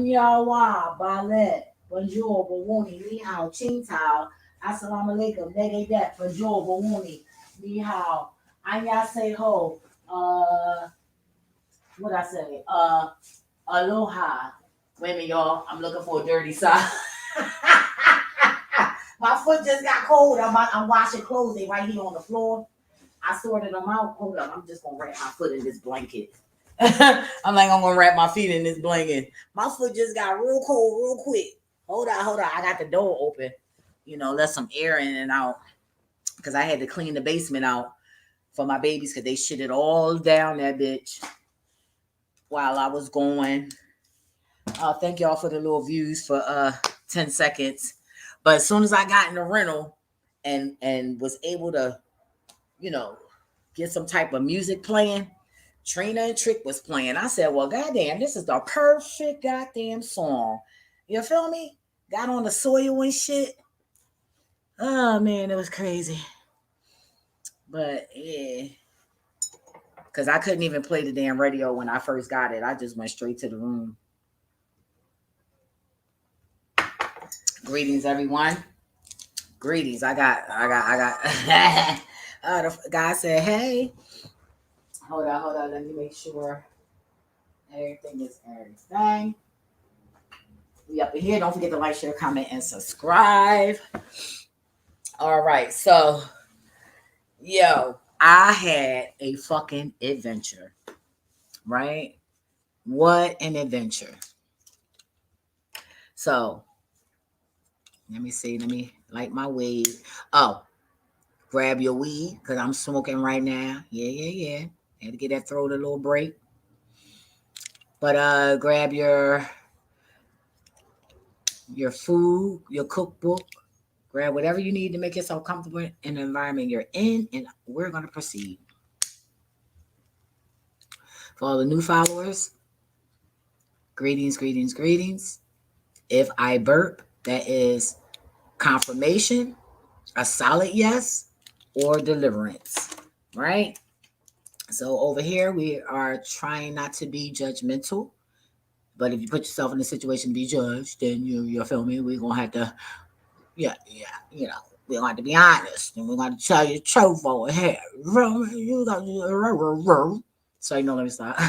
Anyawa, Balet, Bonjour, Bawuni, Ni Hao, Ching Tao, Assalamu alaikum, Nege Det, Bonjour, Bawuni, Ni Hao, Anya say ho, what I say, Aloha. Wait a minute, y'all, I'm looking for a dirty sock. My foot just got cold. I'm washing clothes. They right here on the floor. I sorted them out. Hold up. I'm just going to wrap my foot in this blanket. I'm like, I'm going to wrap my feet in this blanket. My foot just got real cold real quick. Hold on. I got the door open. Let some air in and out. Because I had to clean the basement out for my babies because they shitted all down that bitch while I was going. Thank y'all for the little views for 10 seconds. But as soon as I got in the rental and was able to, get some type of music playing, Trina and Trick was playing. I said, well, goddamn, this is the perfect goddamn song. You feel me? Got on the soil and shit. Oh, man, it was crazy. But, yeah. Because I couldn't even play the damn radio when I first got it. I just went straight to the room. Greetings, everyone. Greetings. I got. The guy said, hey. Hold on. Let me make sure everything is everything. We up in here. Don't forget to like, share, comment, and subscribe. All right. So, I had a fucking adventure. Right? What an adventure. So, let me see. Let me light my weed. Oh, grab your weed because I'm smoking right now. Yeah. Had to get that throat a little break. But grab your food, your cookbook, grab whatever you need to make yourself comfortable in the environment you're in, and we're going to proceed. For all the new followers, greetings. If I burp, that is confirmation, a solid yes, or deliverance, right? So over here, we are trying not to be judgmental. But if you put yourself in a situation to be judged, then you feel me? We're going to have to, we're going to have to be honest. And we're going to tell you the truth over here. So, let me stop.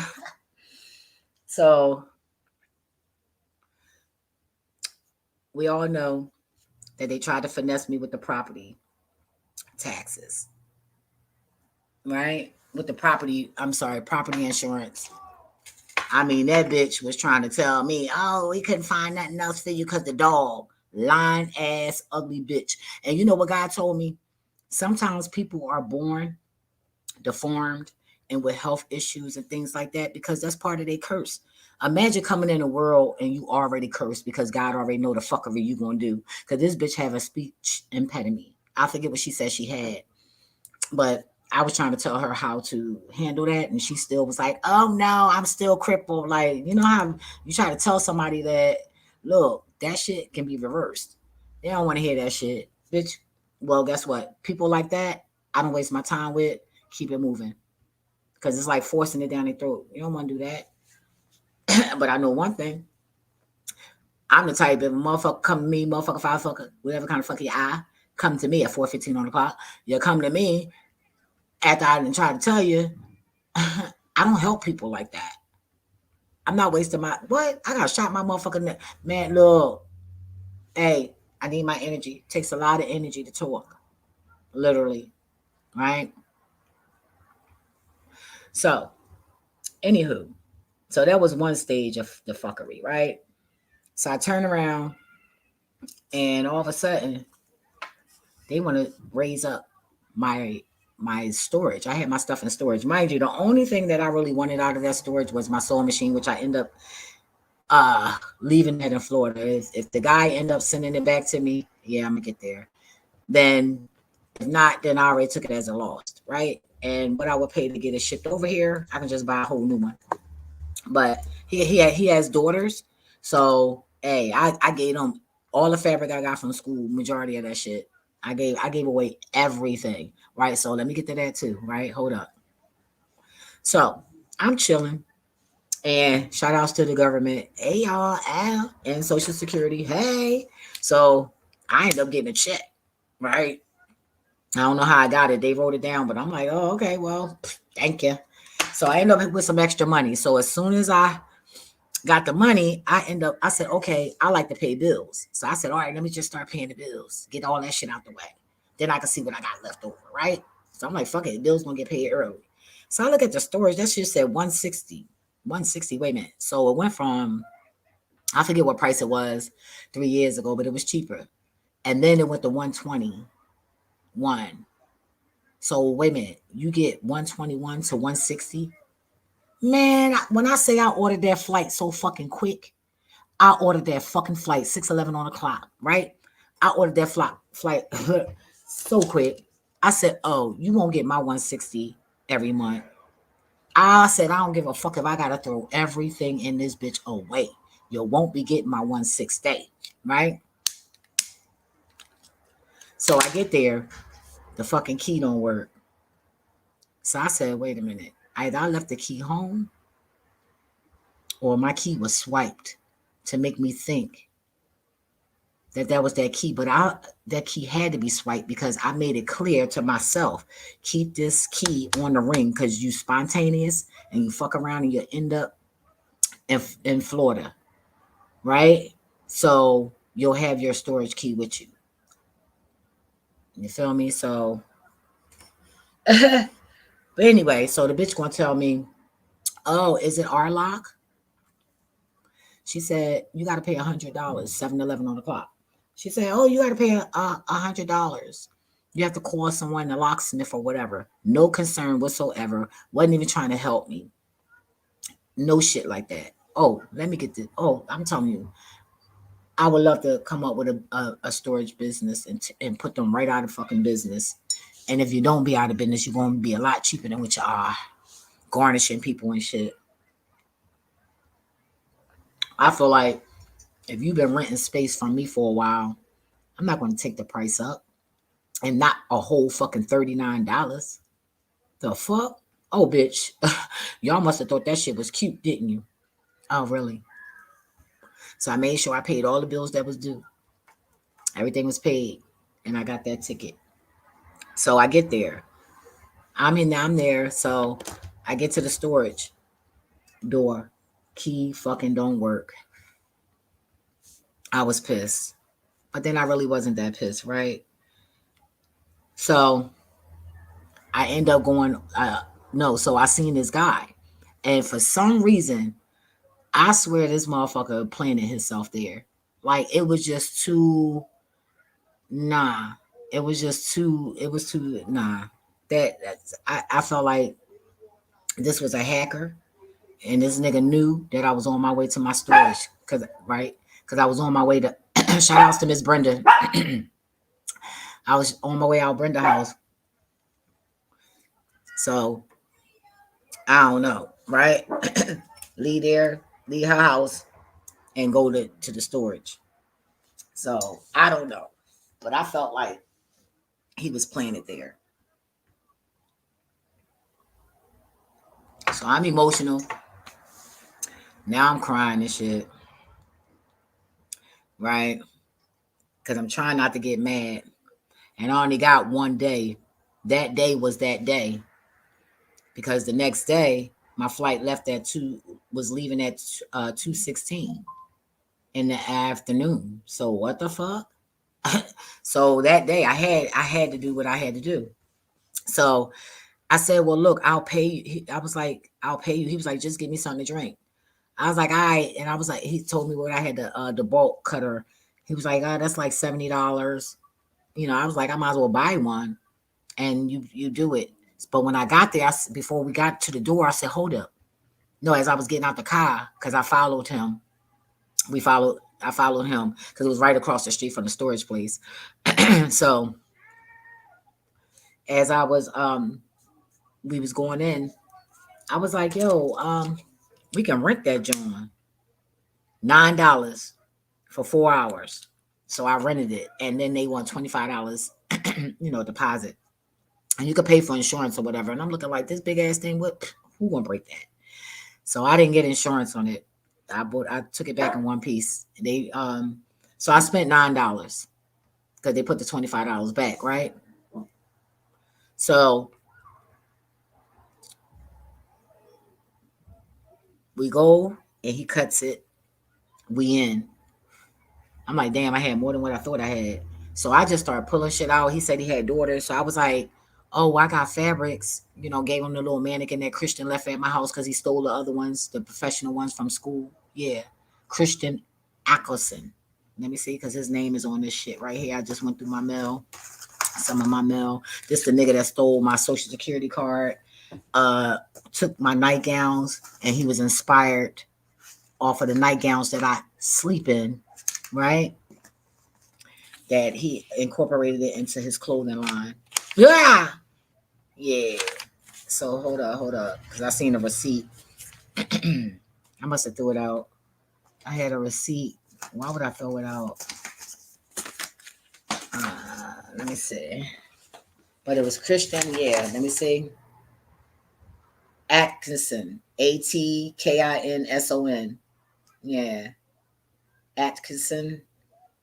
So, we all know that they tried to finesse me with the property taxes. Right? With the property insurance. I mean, that bitch was trying to tell me, oh, we couldn't find nothing else for you because the dog. Lying ass, ugly bitch. And you know what God told me? Sometimes people are born deformed and with health issues and things like that because that's part of their curse. Imagine coming in the world and you already cursed because God already know the fuckery you gonna do. Because this bitch have a speech impediment. I forget what she said she had. But I was trying to tell her how to handle that, and she still was like, oh, no, I'm still crippled. Like, you know how you try to tell somebody that, look, that shit can be reversed. They don't want to hear that shit. Bitch, well, guess what? People like that, I don't waste my time with. Keep it moving. Because it's like forcing it down their throat. You don't want to do that. But I know one thing. I'm the type of motherfucker come to me, motherfucker, five fucker, whatever kind of fucker you are, come to me at 4:15 on the clock. You come to me after I didn't try to tell you, I don't help people like that. I'm not wasting my, what? I got shot my motherfucking neck. Man, look, hey, I need my energy. It takes a lot of energy to talk. Literally. Right? So, anywho, so that was one stage of the fuckery, right? So I turn around and all of a sudden they want to raise up my storage. I had my stuff in storage. Mind you, the only thing that I really wanted out of that storage was my sewing machine, which I end up leaving that in Florida. If the guy end up sending it back to me, yeah, I'm gonna get there. Then if not, then I already took it as a loss, right? And what I would pay to get it shipped over here, I can just buy a whole new one. But he has daughters, so hey, I gave them all the fabric I got from school, majority of that shit. I gave away everything, right? So let me get to that too, right? Hold up. So I'm chilling, And shout outs to the government. Hey y'all, Al and Social Security. Hey. So I ended up getting a check, right? I don't know how I got it. They wrote it down, but I'm like, oh, okay, well, thank you. So I ended up with some extra money. So as soon as I got the money, I said, okay, I like to pay bills. So I said, all right, let me just start paying the bills, get all that shit out the way. Then I can see what I got left over, right? So I'm like, fuck it, the bills gonna get paid early. So I look at the storage, that shit said 160. 160, wait a minute. So it went from, I forget what price it was 3 years ago, but it was cheaper. And then it went to 121. So wait a minute, you get 121 to 160? Man, when I say I ordered that flight so fucking quick, I ordered that fucking flight 6:11 on the clock, right? I ordered that flight so quick. I said, "Oh, you won't get my 160 every month." I said, "I don't give a fuck if I gotta throw everything in this bitch away. You won't be getting my 160, right?" So I get there, the fucking key don't work. So I said, "Wait a minute. Either I left the key home, or my key was swiped to make me think that was that key, but that key had to be swiped because I made it clear to myself, keep this key on the ring because you spontaneous and you fuck around and you end up in Florida, right? So you'll have your storage key with you. You feel me? So, but anyway, so the bitch gonna tell me, oh, is it our lock? She said, you got to pay $100, 7-Eleven on the clock. She said, oh, you got to pay $100. You have to call someone, a locksmith or whatever. No concern whatsoever. Wasn't even trying to help me. No shit like that. Oh, let me get this. Oh, I'm telling you, I would love to come up with a storage business and put them right out of fucking business. And if you don't be out of business, you're going to be a lot cheaper than what you are, garnishing people and shit. I feel like if you've been renting space from me for a while, I'm not going to take the price up and not a whole fucking $39. The fuck? Oh, bitch. Y'all must have thought that shit was cute, didn't you? Oh, really? So I made sure I paid all the bills that was due. Everything was paid. And I got that ticket. So I get there. I'm there. So I get to the storage door. Key fucking don't work. I was pissed. But then I really wasn't that pissed, right? So I end up going, no, so I seen this guy. And for some reason, I swear this motherfucker planted himself there. Like it was just too, nah. It was too, nah. I felt like this was a hacker and this nigga knew that I was on my way to my storage. Cause I was on my way to, shout outs to Miss Brenda. I was on my way out Brenda house. So I don't know, right? Leave her house and go to the storage. So I don't know. But I felt like he was playing it there. So I'm emotional. Now I'm crying and shit. Right? Because I'm trying not to get mad. And I only got one day. That day was that day. Because the next day, my flight left at 2, was leaving at 2:16 in the afternoon. So what the fuck? So that day I had to do what I had to do. So I said, well, look, I'll pay you. I was like, I'll pay you. He was like, just give me something to drink. I was like, all right. And I was like, he told me what I had the bulk cutter. He was like, oh, that's like $70. I was like, I might as well buy one and you do it. But when I got there, before we got to the door, I said, hold up. No, as I was getting out the car, because I followed him. I followed him because it was right across the street from the storage place. So as we was going in, I was like, yo, we can rent that joint. $9 for 4 hours. So I rented it. And then they want $25, deposit. And you could pay for insurance or whatever. And I'm looking like this big ass thing, who gonna break that? So I didn't get insurance on it. I took it back in one piece. So I spent $9 because they put the $25 back, right? So we go and he cuts it. We in. I'm like, damn, I had more than what I thought I had. So I just started pulling shit out. He said he had daughters. So I was like, oh, I got fabrics. Gave him the little mannequin that Christian left at my house because he stole the other ones, the professional ones from school. Yeah. Christian Ackelson. Let me see, because his name is on this shit right here. I just went through my mail, some of my mail. This the nigga that stole my social security card, uh, took my nightgowns, and he was inspired off of the nightgowns that I sleep in, right? That he incorporated it into his clothing line. Yeah. Yeah. So hold up. Because I seen a receipt. I must have threw it out. I had a receipt. Why would I throw it out? Let me see. But it was Christian. Yeah. Let me see. Atkinson. Atkinson. Yeah. Atkinson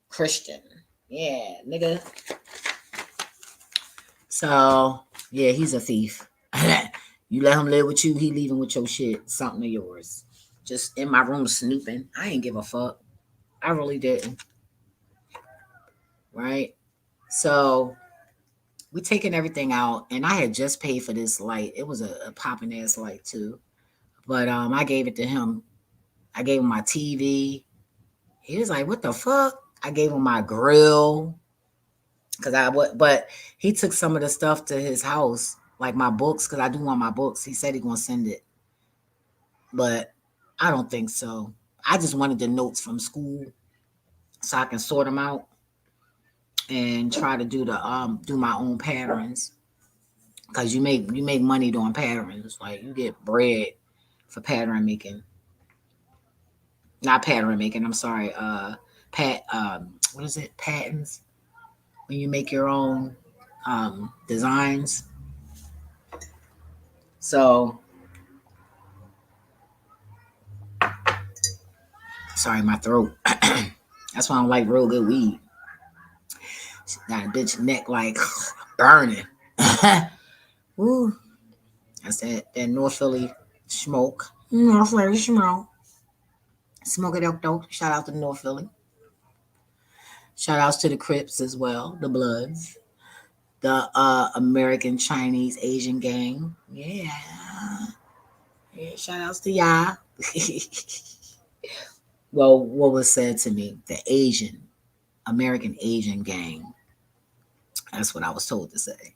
Christian. Yeah, nigga. So, yeah, he's a thief. You let him live with you, he leaving with your shit, something of yours. Just in my room snooping. I ain't give a fuck. I really didn't. Right? So we taking everything out, and I had just paid for this light. It was a popping ass light too. But I gave it to him. I gave him my TV. He was like, "What the fuck?" I gave him my grill because but he took some of the stuff to his house, like my books, because I do want my books. He said he gonna send it, but I don't think so. I just wanted the notes from school so I can sort them out and try to do my own patterns because you make money doing patterns. Like you get bread for pattern making, not pattern making. I'm sorry, what is it? Patents when you make your own designs. So sorry, my throat. That's why I don't like real good weed. Got a bitch neck like burning. Woo. That's that North Philly smoke. North Philly smoke. Smoke it up though. Shout out to North Philly. Shout outs to the Crips as well, the Bloods, the American Chinese Asian gang. Yeah. Yeah, shout outs to y'all. Well, what was said to me, the American Asian gang. That's what I was told to say.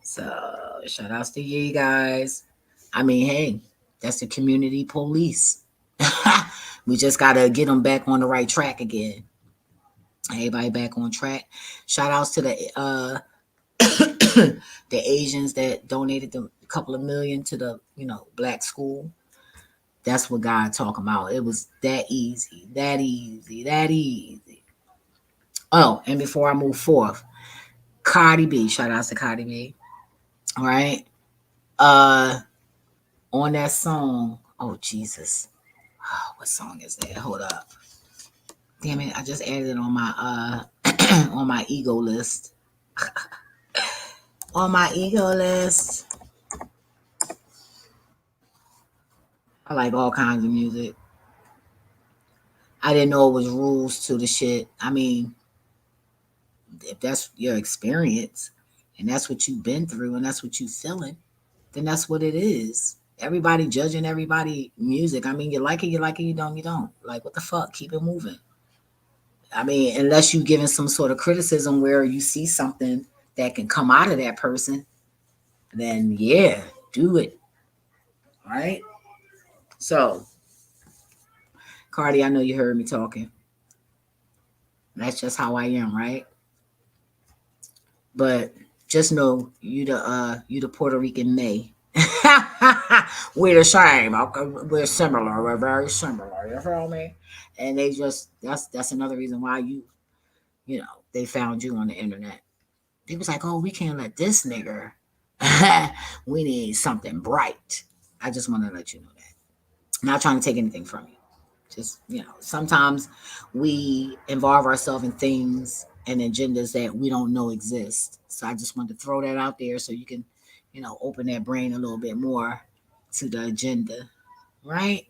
So shout outs to you guys. I mean, hey, that's the community police. We just gotta get them back on the right track again. Everybody back on track. Shout outs to the the Asians that donated a couple of million to the black school. That's what God talking about. It was that easy, that easy, that easy. Oh, and before I move forth, Cardi B. Shout outs to Cardi B. All right. Uh, on that song. Oh Jesus. Oh, what song is that? Hold up. Damn it! I just added it on my on my ego list. On my ego list. I like all kinds of music. I didn't know it was rules to the shit. I mean, if that's your experience and that's what you've been through and that's what you feeling, then that's what it is. Everybody judging everybody music. I mean, you like it, you don't. Like, what the fuck? Keep it moving. I mean, unless you giving some sort of criticism where you see something that can come out of that person, then yeah, do it. Right? So, Cardi, I know you heard me talking. That's just how I am, right? But just know you the Puerto Rican May. We're the same. Okay? We're similar. We're very similar. You feel me? And they just that's another reason why they found you on the internet. They was like, oh, we can't let this nigger. We need something bright. I just want to let you know that. Not trying to take anything from you. Just, sometimes we involve ourselves in things and agendas that we don't know exist. So I just wanted to throw that out there so you can, open that brain a little bit more to the agenda, right?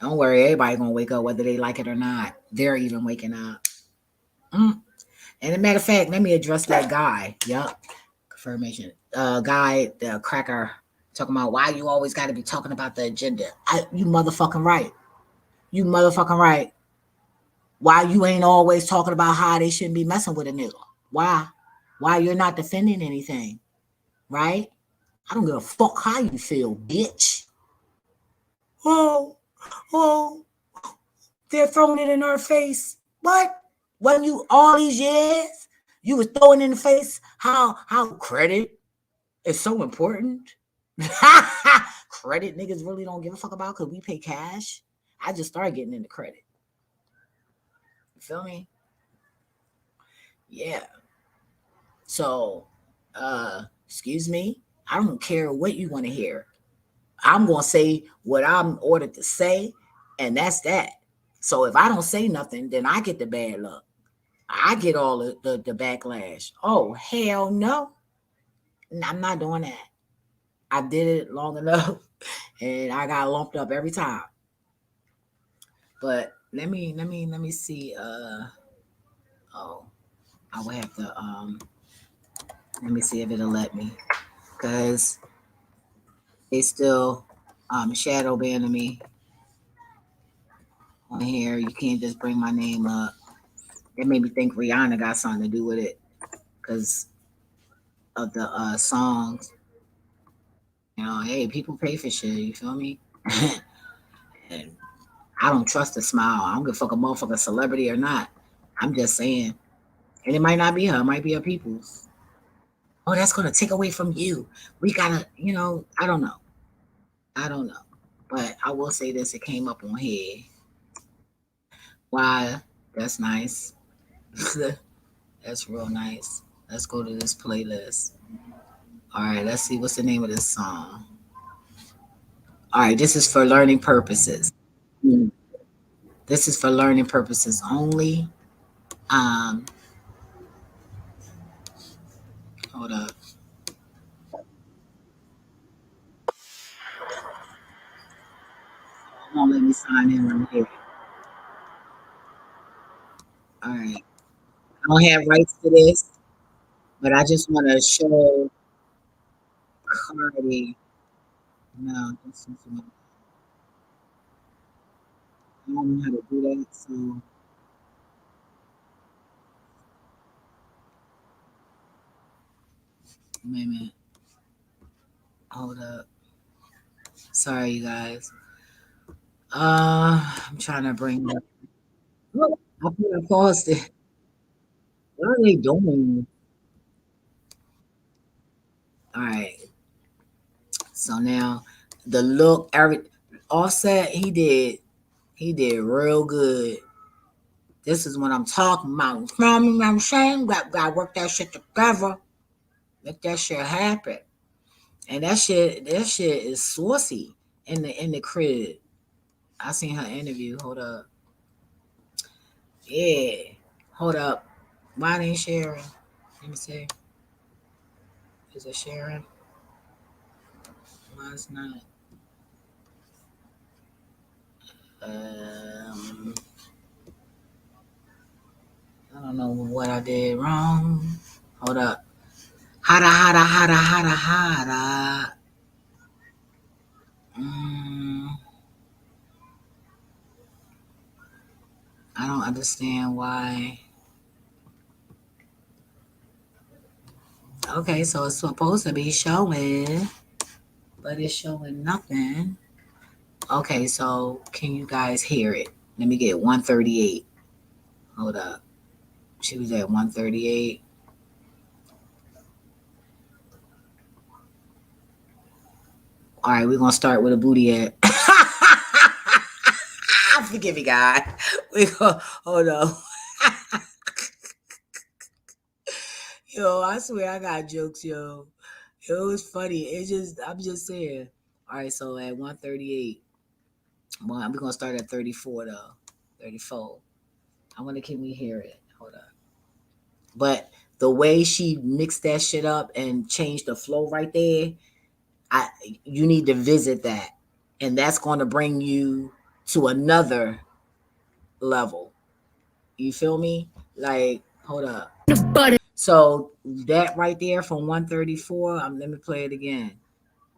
Don't worry, everybody gonna wake up whether they like it or not. They're even waking up. And a matter of fact, let me address that guy. Yup. Confirmation. Guy, the cracker, talking about why you always got to be talking about the agenda. You motherfucking right. You motherfucking right. Why you ain't always talking about how they shouldn't be messing with a nigga? Why? Why you're not defending anything? Right? I don't give a fuck how you feel, bitch. Oh, oh, they're throwing it in our face. What? Wasn't you all these years? You was throwing in the face how credit is so important. Credit niggas really don't give a fuck about because we pay cash. I just started getting into credit. You feel me? Yeah. So, excuse me. I don't care what you want to hear. I'm gonna say what I'm ordered to say, and that's that. So if I don't say nothing, then I get the bad luck. I get all the backlash. Oh hell no. I'm not doing that. I did it long enough and I got lumped up every time. But let me see. Oh, I would have to let me see if it'll let me. Cause they still shadow banning me on here. You can't just bring my name up. It made me think Rihanna got something to do with it because of the songs. Hey, people pay for shit. You feel me? And I don't trust a smile. I don't give a fuck a motherfucker celebrity or not. I'm just saying. And it might not be her. It might be her people's. Oh, that's going to take away from you. We got to, I don't know. I don't know. But I will say this. It came up on here. Why? That's nice. That's real nice. Let's go to this playlist. All right, let's see what's the name of this song. All right, this is for learning purposes. This is for learning purposes only. Um, Hold up. Won't let me sign in right here. All right. I don't have rights to this, but I just want to show Cardi. No, this is I don't know how to do that. So wait a minute. Hold up. Sorry, you guys. I'm trying to bring up. Oh, I paused it. What are they doing? All right. So now the look, every Offset, he did real good. This is what I'm talking about. You know what I'm saying? Got to work that shit together. Make that shit happen. And that shit is saucy in the crib. I seen her interview. Hold up. Yeah. Hold up. Why ain't sharing? Let me see. Is it sharing? Why it's not? Um, I don't know what I did wrong. Hold up. Hada hada hada hada hada. Mm, I don't understand why. Okay, so it's supposed to be showing, but it's showing nothing. Okay, so can you guys hear it? Let me get 138. Hold up. She was at 138. All right, we're gonna start with a booty at. Forgive me, God. We go. Hold on. Yo, I swear I got jokes, yo. It was funny. I'm just saying. All right, so at 138. Well, we're gonna start at 34 though. 34. I wonder can we hear it? Hold up. But the way she mixed that shit up and changed the flow right there, I you need to visit that. And that's gonna bring you to another level. You feel me? Like, hold up. So that right there from 134, let me play it again.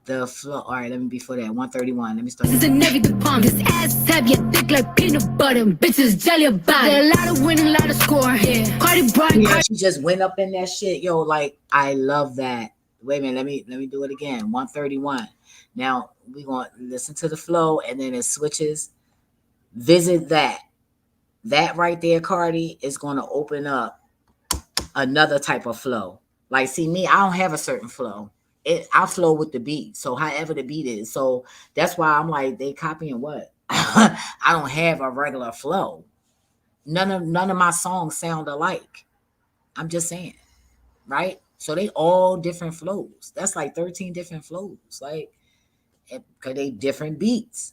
The flow. All right, let me before that 131. Let me start. This is a navy the palm. This ass heavy, thick like peanut butter. Bitches jelly about it. A lot of winning, a lot of scoring. Yeah, Cardi Brown. Yeah, she just went up in that shit, yo. Like I love that. Wait a minute, let me do it again. 131. Now we gonna listen to the flow, and then it switches. Visit that. That right there, Cardi, is gonna open up another type of flow. Like, see me, I don't have a certain flow. I flow with the beat. So however the beat is. So that's why I'm like, they copying what? I don't have a regular flow. None of my songs sound alike. I'm just saying, right? So they all different flows. That's like 13 different flows. Like, cause they different beats.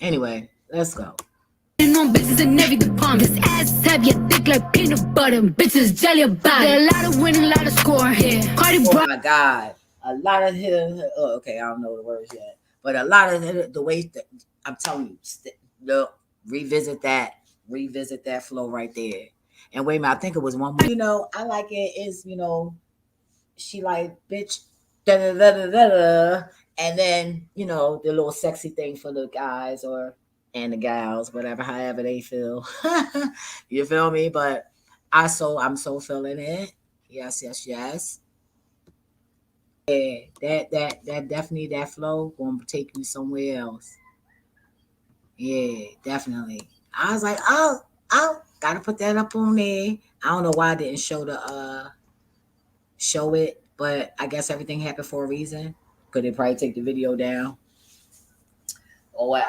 Anyway, let's go. On bitches and every department. This ass heavy, thick like peanut butter. Bitches jelly about it. A lot of winning, a lot of scoring here. Cardi oh my God. A lot of okay, I don't know the words yet. But a lot of the way that I'm telling you, look, revisit that flow right there. And wait a minute, I think it was one more. I like it is, she like, bitch, da da da da da. And then, the little sexy thing for the guys and the gals, whatever, however they feel. You feel me? But I'm so feeling it. Yes, yes, yes. Yeah, that definitely that flow gonna take you somewhere else. Yeah, definitely. I was like, oh, gotta put that up on there. I don't know why I didn't show it, but I guess everything happened for a reason. Could they probably take the video down? Or what,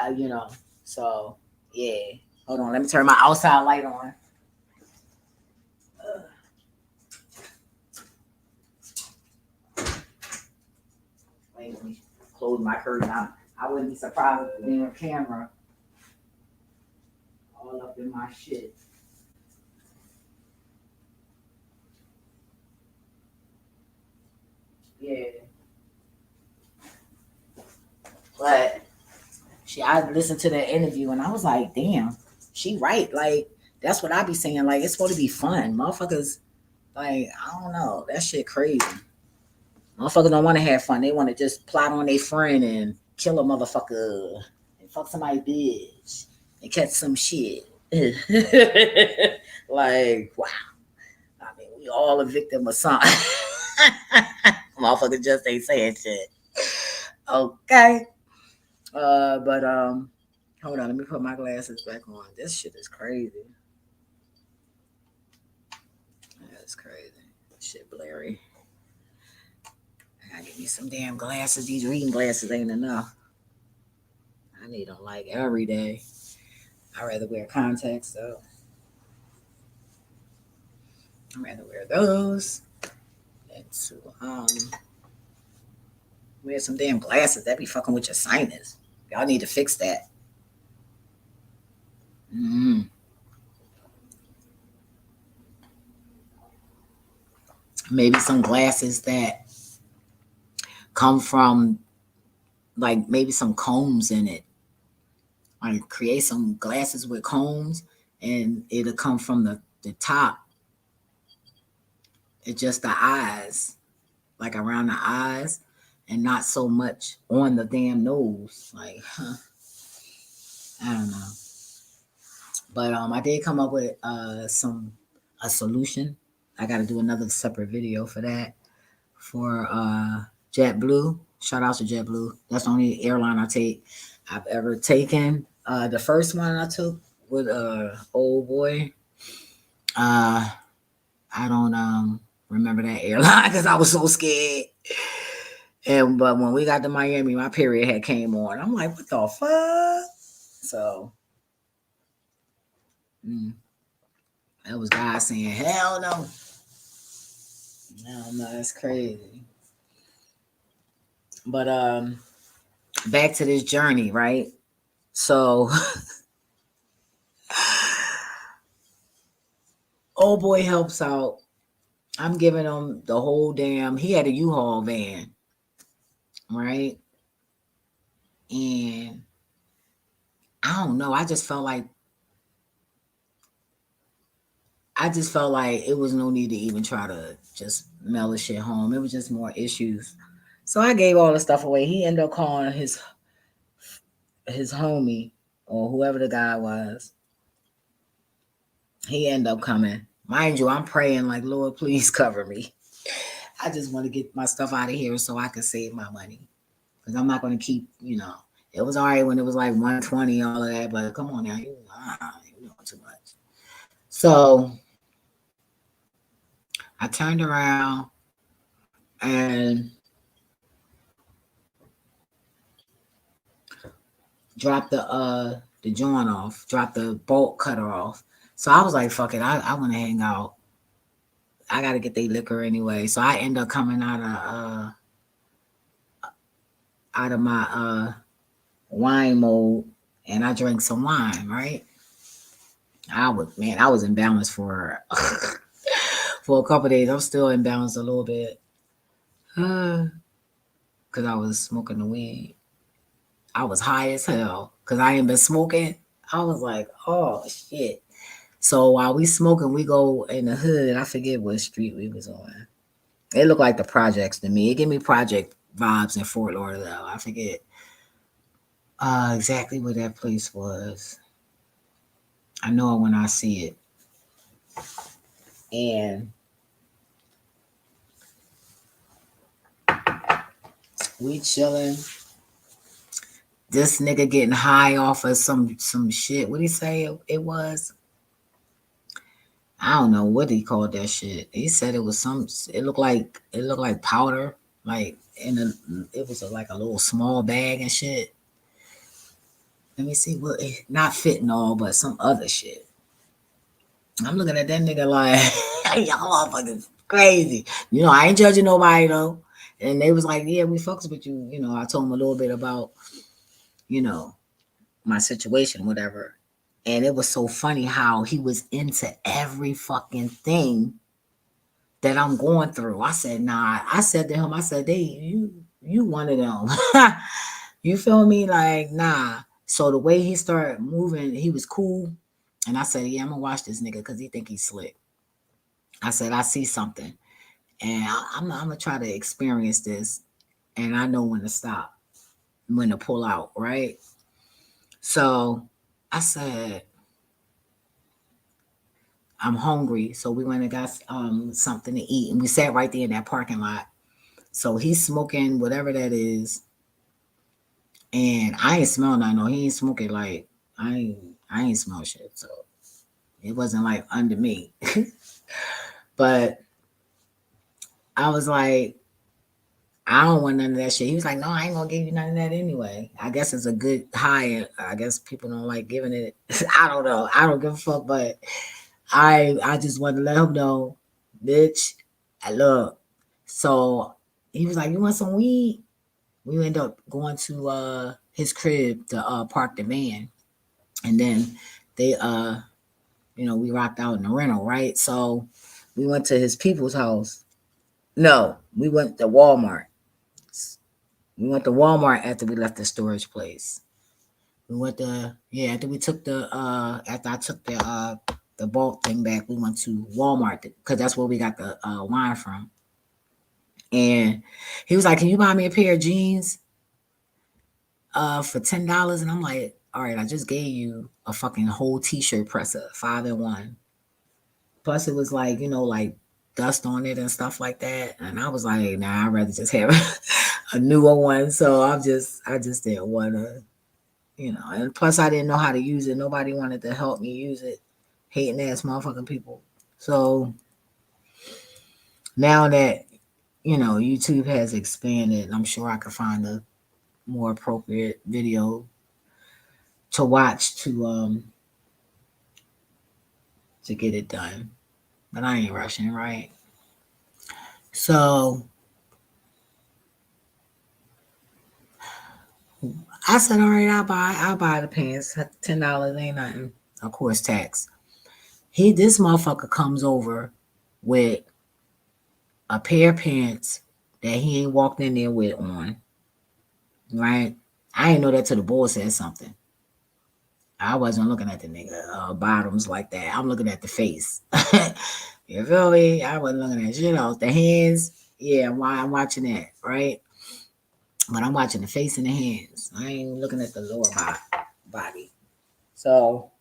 So yeah. Hold on, let me turn my outside light on. Wait, let me close my curtain. I wouldn't be surprised if being on camera all up in my shit. Yeah. But I listened to that interview and I was like, damn, she right. Like, that's what I be saying. Like, it's supposed to be fun. Motherfuckers, like, I don't know. That shit crazy. Motherfuckers don't want to have fun. They want to just plot on their friend and kill a motherfucker and fuck somebody's bitch and catch some shit. Like, wow. I mean, we all a victim of something. Motherfucker just ain't saying shit. Okay. But hold on, let me put my glasses back on. This shit is crazy. That's crazy. Shit blurry. I gotta get me some damn glasses. These reading glasses ain't enough. I need them like every day. I'd rather wear contacts though. I'd rather wear those than to wear some damn glasses. That be fucking with your sinus. Y'all need to fix that. Maybe some glasses that come from like maybe some combs in it. Like create some glasses with combs and it'll come from the top. It's just the eyes, like around the eyes, and not so much on the damn nose. Like, I don't know. But I did come up with a solution. I got to do another separate video for that. For JetBlue. Shout out to JetBlue. That's the only airline I've ever taken. The first one I took with old boy. I don't remember that airline because I was so scared. But when we got to Miami, my period had came on. I'm like, what the fuck? So that was God saying, hell no. No, that's crazy. But back to this journey, right? So old boy helps out. I'm giving him the whole damn. He had a U-Haul van, right? And I don't know. I just felt like it was no need to even try to just mail the shit home. It was just more issues. So I gave all the stuff away. He ended up calling his homie or whoever the guy was. He ended up coming. Mind you, I'm praying like, Lord, please cover me. I just want to get my stuff out of here so I can save my money. Because I'm not going to keep. It was all right when it was like 120, all of that, but come on now, you doing too much. So I turned around and dropped the joint off, dropped the bolt cutter off. So I was like, fuck it, I want to hang out. I got to get their liquor anyway. So I end up coming out of my wine mode, and I drank some wine, right? I was in balance for for a couple of days. I'm still in balance a little bit. Because I was smoking the weed. I was high as hell because I ain't been smoking. I was like, oh shit. So while we smoking, we go in the hood. I forget what street we was on. It looked like the projects to me. It gave me project vibes in Fort Lauderdale. I forget exactly where that place was. I know it when I see it. And we chilling. This nigga getting high off of some shit. What did he say it was? I don't know what he called that shit. He said it was some. It looked like powder, like it was like a little small bag and shit. Let me see what, not fentanyl, but some other shit. I'm looking at that nigga like, y'all motherfuckers crazy. I ain't judging nobody though. And they was like, yeah, we fucks with you. I told him a little bit about, you know, my situation, whatever. And it was so funny how he was into every fucking thing that I'm going through. I said, nah. I said to him, I said, you one of them. You feel me? Like, nah. So the way he started moving, he was cool. And I said, yeah, I'm gonna watch this nigga because he think he's slick. I said, I see something. And I'm gonna try to experience this. And I know when to stop, when to pull out, right? So I said, I'm hungry. So we went and got something to eat. And we sat right there in that parking lot. So he's smoking whatever that is. And I ain't smell nothing. No, he ain't smoking like I ain't smell shit. So it wasn't like under me. But I was like, I don't want none of that shit. He was like, no, I ain't gonna give you none of that anyway. I guess it's a good high. I guess people don't like giving it. I don't know. I don't give a fuck. But I just wanted to let him know, bitch, I love. So he was like, you want some weed? We ended up going to his crib to park the van. And then they we rocked out in the rental, right? So we went to his people's house. No, we went to Walmart. We went to Walmart after we left the storage place. We went to after we took after I took the bulk thing back, we went to Walmart because that's where we got the wine from. And he was like, "Can you buy me a pair of jeans for $10?" And I'm like, "All right, I just gave you a fucking whole t-shirt presser, 5-in-1. Plus it was like, like dust on it and stuff like that." And I was like, nah, I'd rather just have a newer one. So I just didn't want to, and plus I didn't know how to use it. Nobody wanted to help me use it. Hating ass motherfucking people. So now that, YouTube has expanded, I'm sure I could find a more appropriate video to watch to get it done. But I ain't rushing, right? So I said, all right, I'll buy the pants. $10 ain't nothing. Of course, tax. This motherfucker comes over with a pair of pants that he ain't walked in there with on. Right? I didn't know that till the boy said something. I wasn't looking at the nigga bottoms like that. I'm looking at the face. You feel me? I wasn't looking at shit else. The hands, yeah, I'm watching that, right? But I'm watching the face and the hands. I ain't looking at the lower body. So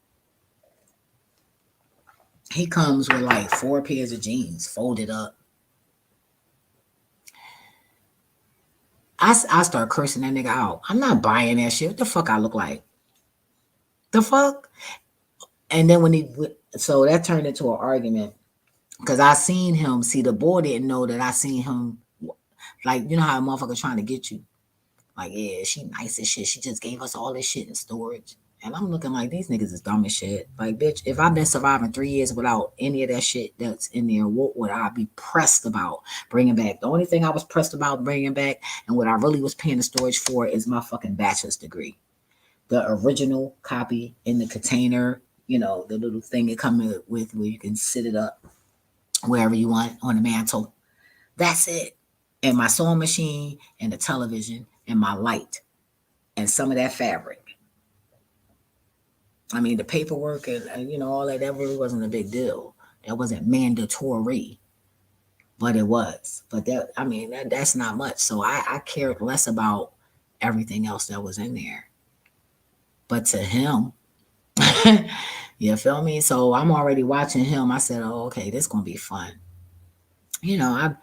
he comes with like 4 pairs of jeans folded up. I start cursing that nigga out. I'm not buying that shit. What the fuck I look like? The fuck? And then so that turned into an argument because I seen him. See, the boy didn't know that I seen him. Like, you know how a motherfucker trying to get you? Like, yeah, she nice as shit. She just gave us all this shit in storage. And I'm looking like, these niggas is dumb as shit. Like, bitch, if I've been surviving 3 years without any of that shit that's in there, what would I be pressed about bringing back? The only thing I was pressed about bringing back and what I really was paying the storage for is my fucking bachelor's degree. The original copy in the container, you know, the little thing it comes with where you can sit it up wherever you want on the mantle. That's it. And my sewing machine and the television and my light and some of that fabric. I mean, the paperwork and you know, all that really wasn't a big deal. That wasn't mandatory, but it was. But I mean, that's not much. So I cared less about everything else that was in there. But to him, you feel me? So I'm already watching him. I said, oh, okay, this gonna be fun. You know, I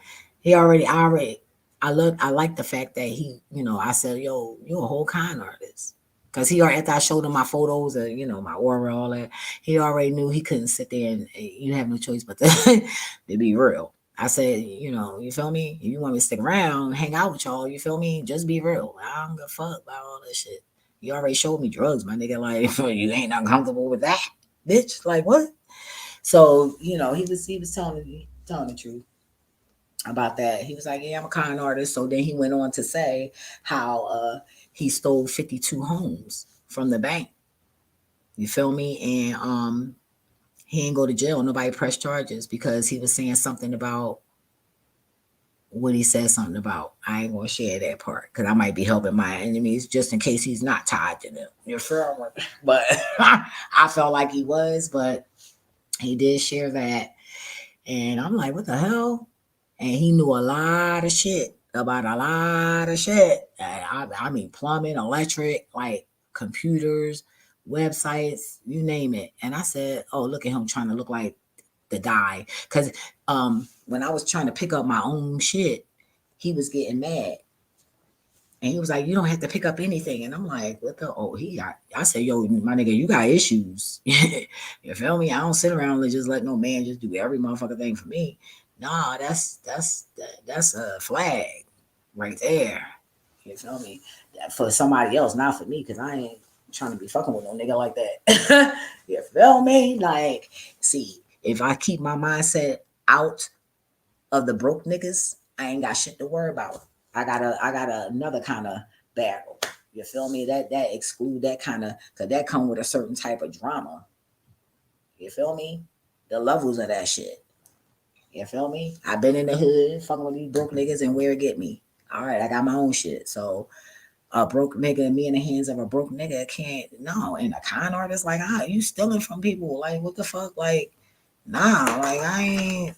like the fact that I said, yo, you're a whole con artist. Cause after I showed him my photos and my aura, all that, he already knew he couldn't sit there and you have no choice but to be real. I said, you feel me? If you want me to stick around, hang out with y'all, you feel me? Just be real. I don't give a fuck about all that shit. You already showed me drugs, my nigga. Like, you ain't uncomfortable with that, bitch. Like, what? So, he was telling the truth about that. He was like, yeah, I'm a con artist. So then he went on to say how he stole 52 homes from the bank. You feel me? And he didn't go to jail. Nobody pressed charges because he was saying something about what he said something about. I ain't gonna share that part because I might be helping my enemies just in case he's not tied to them. You're sure? But I felt like he was, but he did share that. And I'm like, what the hell? And he knew a lot of shit about a lot of shit. I mean, plumbing, electric, like computers, websites, you name it. And I said, oh, look at him trying to look like the guy. Because when I was trying to pick up my own shit, he was getting mad. And he was like, you don't have to pick up anything. And I'm like, what the? Oh, I said, yo, my nigga, you got issues. You feel me? I don't sit around and just let no man just do every motherfucking thing for me. Nah, that's a flag right there. You feel me? For somebody else, not for me, because I ain't trying to be fucking with no nigga like that. You feel me? Like, see, if I keep my mindset out of the broke niggas, I ain't got shit to worry about. I got another kind of battle. You feel me? That exclude that kind of, cause that come with a certain type of drama. You feel me? The levels of that shit. You feel me? I've been in the hood fucking with these broke niggas and where it get me. All right, I got my own shit. So a broke nigga, me in the hands of a broke nigga can't, no. And a con artist, like, you stealing from people. Like, what the fuck? Like, nah, like, I ain't.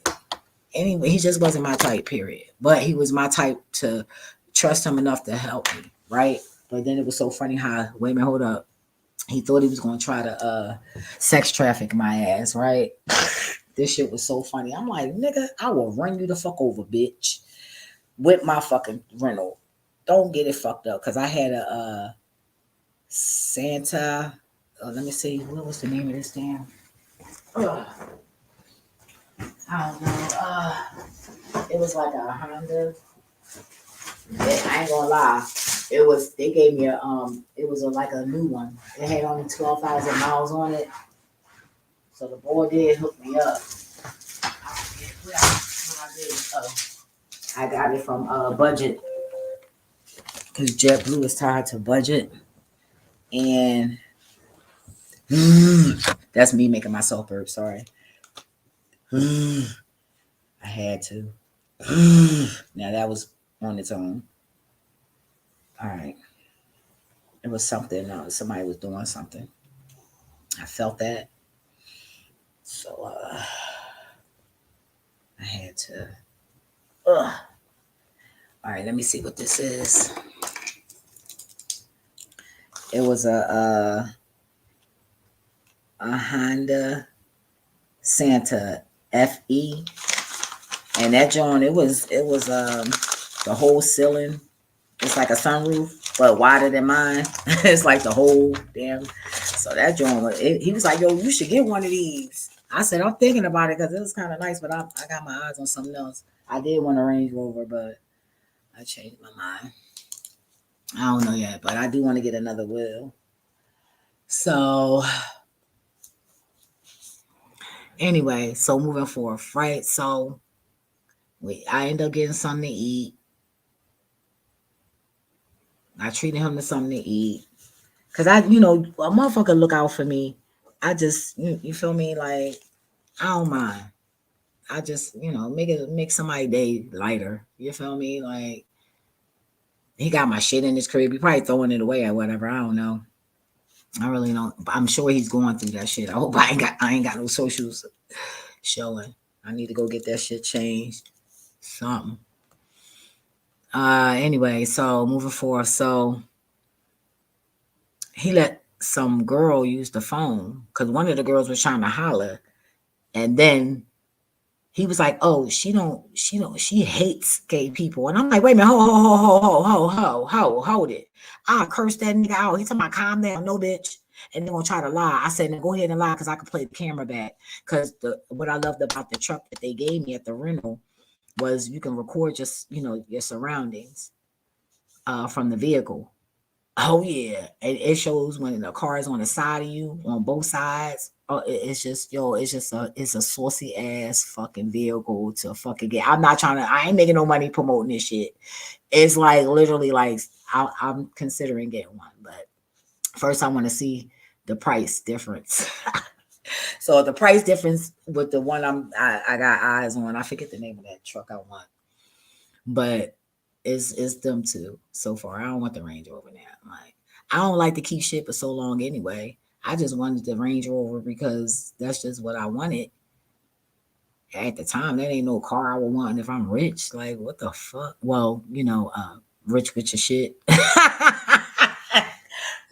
Anyway, he just wasn't my type, period. But he was my type to trust him enough to help me, right? But then it was so funny how, wait a minute, hold up. He thought he was going to try to sex traffic my ass, right? This shit was so funny. I'm like, nigga, I will run you the fuck over, bitch, with my fucking rental. Don't get it fucked up, because I had a Santa. Let me see. What was the name of this damn? I don't know. It was like a Honda. I ain't gonna lie. They gave me it was like a new one. It had only 12,000 miles on it. So the boy did hook me up. I got it from Budget. because JetBlue is tied to budget, and that's me making myself burp. Sorry, I had to. Now that was on its own. All right, it was something. Somebody was doing something. I felt that, so I had to. All right, let me see what this is. It was a Honda Santa FE, and that joint the whole ceiling. It's like a sunroof, but wider than mine. It's like the whole damn. So that joint, he was like, "Yo, you should get one of these." I said, "I'm thinking about it because it was kind of nice, but I got my eyes on something else. I did want a Range Rover, but I changed my mind. I don't know yet, but I do want to get another wheel." So anyway, so moving forward, right? So I end up getting something to eat. I treated him to something to eat. Cause a motherfucker look out for me. I just, you feel me? Like, I don't mind. I just, make somebody day lighter. You feel me? Like, he got my shit in his crib. He probably throwing it away or whatever. I don't know. I really don't. I'm sure he's going through that shit. I hope I ain't got no socials showing. I need to go get that shit changed. Something. Anyway, so moving forward, so he let some girl use the phone because one of the girls was trying to holler, and then he was like, "Oh, she hates gay people," and I'm like, "Wait a minute, hold it! I cursed that nigga out. He told me, calm down, no bitch." And they're gonna try to lie. I said, "Now go ahead and lie, cause I could play the camera back." Cause what I loved about the truck that they gave me at the rental was you can record just your surroundings from the vehicle. Oh yeah, it shows when the car is on the side of you, on both sides. Oh, it's just it's a saucy ass fucking vehicle to fucking get. I'm not trying to. I ain't making no money promoting this shit. It's like literally like I'm considering getting one, but first I want to see the price difference. So the price difference with the one I got eyes on. I forget the name of that truck I want, but it's them two so far. I don't want the Range Rover now. Like, I don't like to keep shit for so long anyway. I just wanted the Range Rover because that's just what I wanted at the time. That ain't no car I would want if I'm rich. Like, what the fuck? Well, rich with your shit.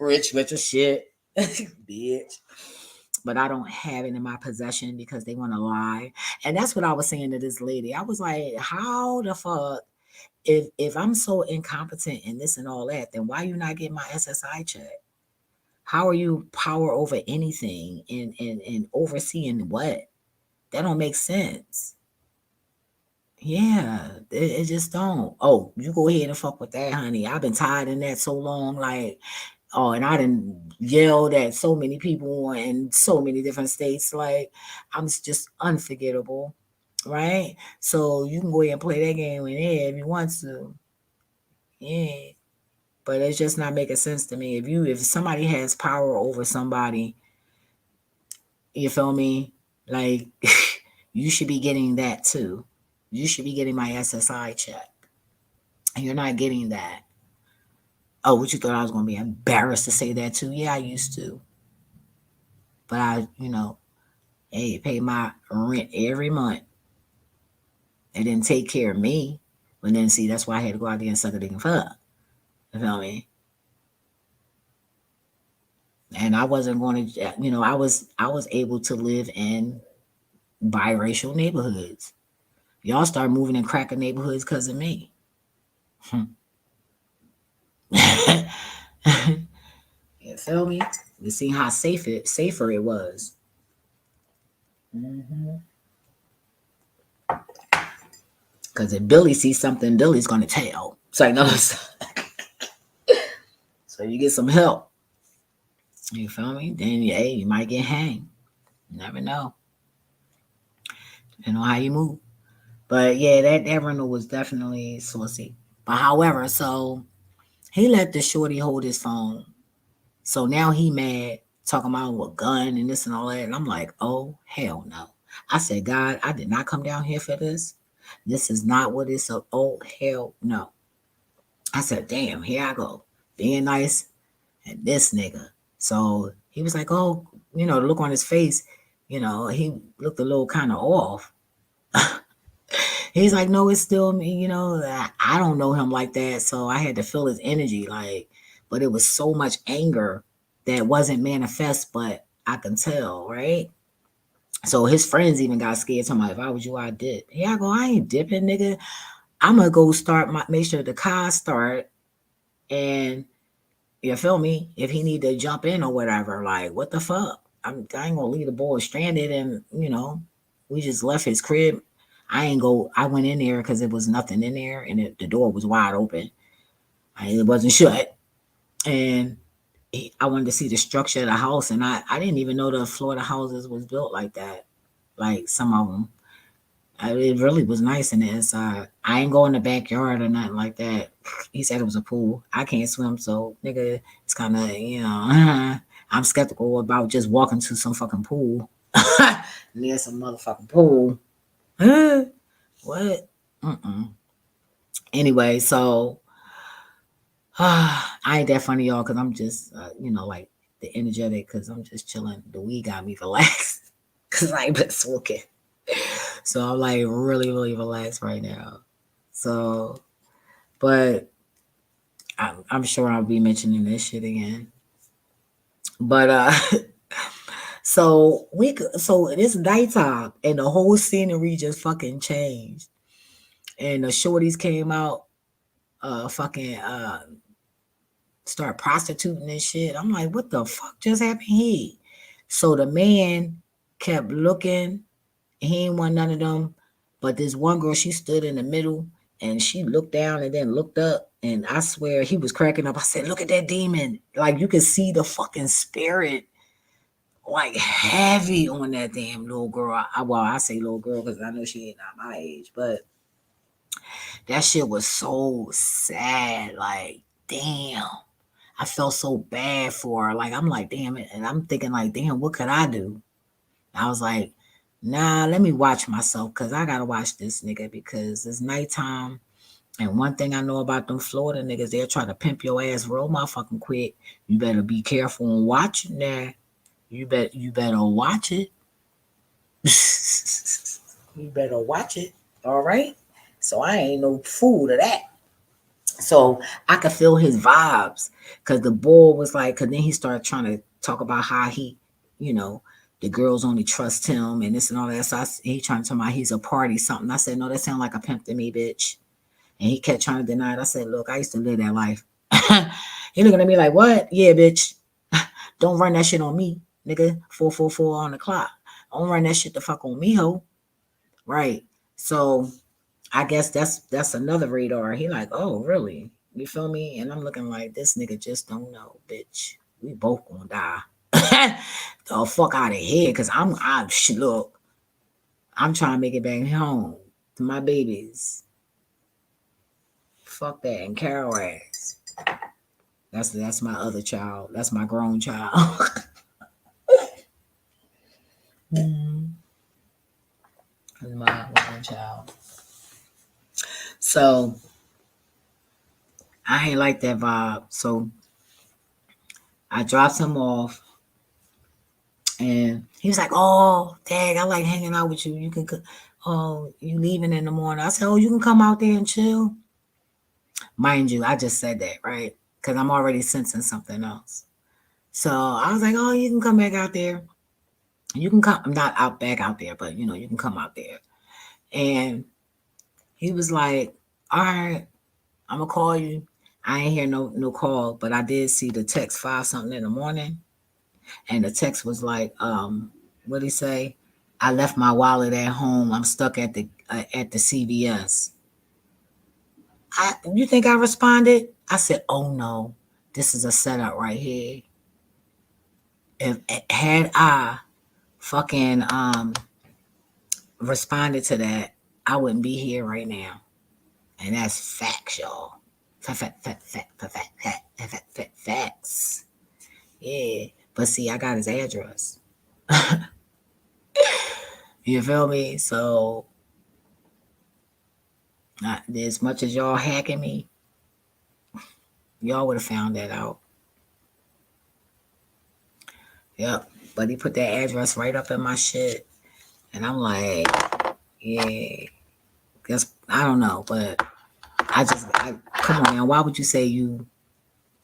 Rich with your shit, bitch. But I don't have it in my possession because they want to lie. And that's what I was saying to this lady. I was like, how the fuck? If I'm so incompetent in this and all that, then why you not getting my SSI check? How are you power over anything and overseeing what? That don't make sense. Yeah, it just don't. Oh, you go ahead and fuck with that, honey. I've been tired in that so long. Like, oh, and I didn't yelled at so many people in so many different states. Like, I'm just unforgettable, right? So you can go ahead and play that game with it if you want to. Yeah. But it's just not making sense to me. If somebody has power over somebody, you feel me? Like you should be getting that too. You should be getting my SSI check. And you're not getting that. Oh, what you thought I was gonna be embarrassed to say that too? Yeah, I used to. But hey, pay my rent every month. They didn't take care of me. But then see, that's why I had to go out there and suck a dick and fuck. You feel me? And I wasn't going to, I was able to live in biracial neighborhoods. Y'all start moving in cracker neighborhoods because of me. You feel me? You see how safer it was. Because if Billy sees something, Billy's gonna tell. So no, so you get some help. You feel me? Then hey, you might get hanged. You never know. You know how you move. But yeah, that rental was definitely saucy. But however, so He let the shorty hold his phone. So now he mad, talking about a gun and this and all that. And I'm like, oh, hell no. I said, God, I did not come down here for this. This is not what it's a oh hell no. I said, damn, here I go. Being nice and this nigga. So he was like, oh, the look on his face, he looked a little kind of off. He's like, no, it's still me, I don't know him like that. So I had to feel his energy, like, but it was so much anger that wasn't manifest, but I can tell, right? So his friends even got scared. Talking about, if I was you, I did. Here I go, I ain't dipping, nigga. I'm gonna go make sure the car start, and you feel me? If he need to jump in or whatever, like what the fuck? I ain't gonna leave the boy stranded, and we just left his crib. I went in there because there was nothing in there, and the door was wide open. It wasn't shut, and I wanted to see the structure of the house, and I didn't even know the Florida houses was built like that. Like some of them, it really was nice in the inside. I ain't go in the backyard or nothing like that. He said it was a pool. I can't swim, so nigga, it's kind of I'm skeptical about just walking to some fucking pool near some motherfucking pool. What? Mm-mm. Anyway, so I ain't that funny, y'all, because I'm just, like the energetic, because I'm just chilling. The weed got me relaxed because I ain't been smoking. So I'm like really, really relaxed right now. So, but I'm sure I'll be mentioning this shit again. But so it's nighttime and the whole scenery just fucking changed. And the shorties came out, fucking start prostituting and shit. I'm like, what the fuck just happened here? So the man kept looking. He ain't want none of them. But this one girl, she stood in the middle and she looked down and then looked up. And I swear he was cracking up. I said, look at that demon. Like you could see the fucking spirit like heavy on that damn little girl. I say little girl because I know she ain't not my age, but that shit was so sad. Like, damn. I felt so bad for her. Like, I'm like, damn it. And I'm thinking, like, damn, what could I do? I was like, nah, let me watch myself because I got to watch this nigga because it's nighttime. And one thing I know about them Florida niggas, they'll try to pimp your ass real motherfucking quick. You better be careful and watching that. You better watch it. You better watch it. All right. So I ain't no fool to that. So I could feel his vibes because the boy was like, because then he started trying to talk about how you know, the girls only trust him and this and all that. So he trying to tell me he's a party something. I said, no, that sounds like a pimp to me, bitch. And he kept trying to deny it. I said, look, I used to live that life. He looking at me like, what? Yeah, bitch. Don't run that shit on me, nigga. 444 on the clock. Don't run that shit the fuck on me, ho. Right. So I guess that's another radar. He like, oh, really? You feel me? And I'm looking like this nigga just don't know, bitch. We both gonna die. The fuck out of here, cause look, I'm trying to make it back home to my babies. Fuck that and Carol ass. That's my other child. That's my grown child. That's my grown child. So I ain't like that vibe. So I dropped him off, and he was like, "Oh, Dad, I like hanging out with you. You can, oh, you leaving in the morning?" I said, "Oh, you can come out there and chill." Mind you, I just said that right because I'm already sensing something else. So I was like, "Oh, you can come back out there. You can come. I'm not out back out there, but you can come out there." And he was like, "All right, I'm gonna call you." I ain't hear no call, but I did see the text 5 something in the morning, and the text was like, what did he say? I left my wallet at home. I'm stuck at the CVS. You think I responded? I said, "Oh no, this is a setup right here." If had I fucking responded to that, I wouldn't be here right now. And that's facts, y'all. Facts. Yeah. But see, I got his address. You feel me? So, as much as y'all hacking me, y'all would have found that out. Yep. But he put that address right up in my shit. And I'm like, yeah. Guess I don't know, but come on now. Why would you say you?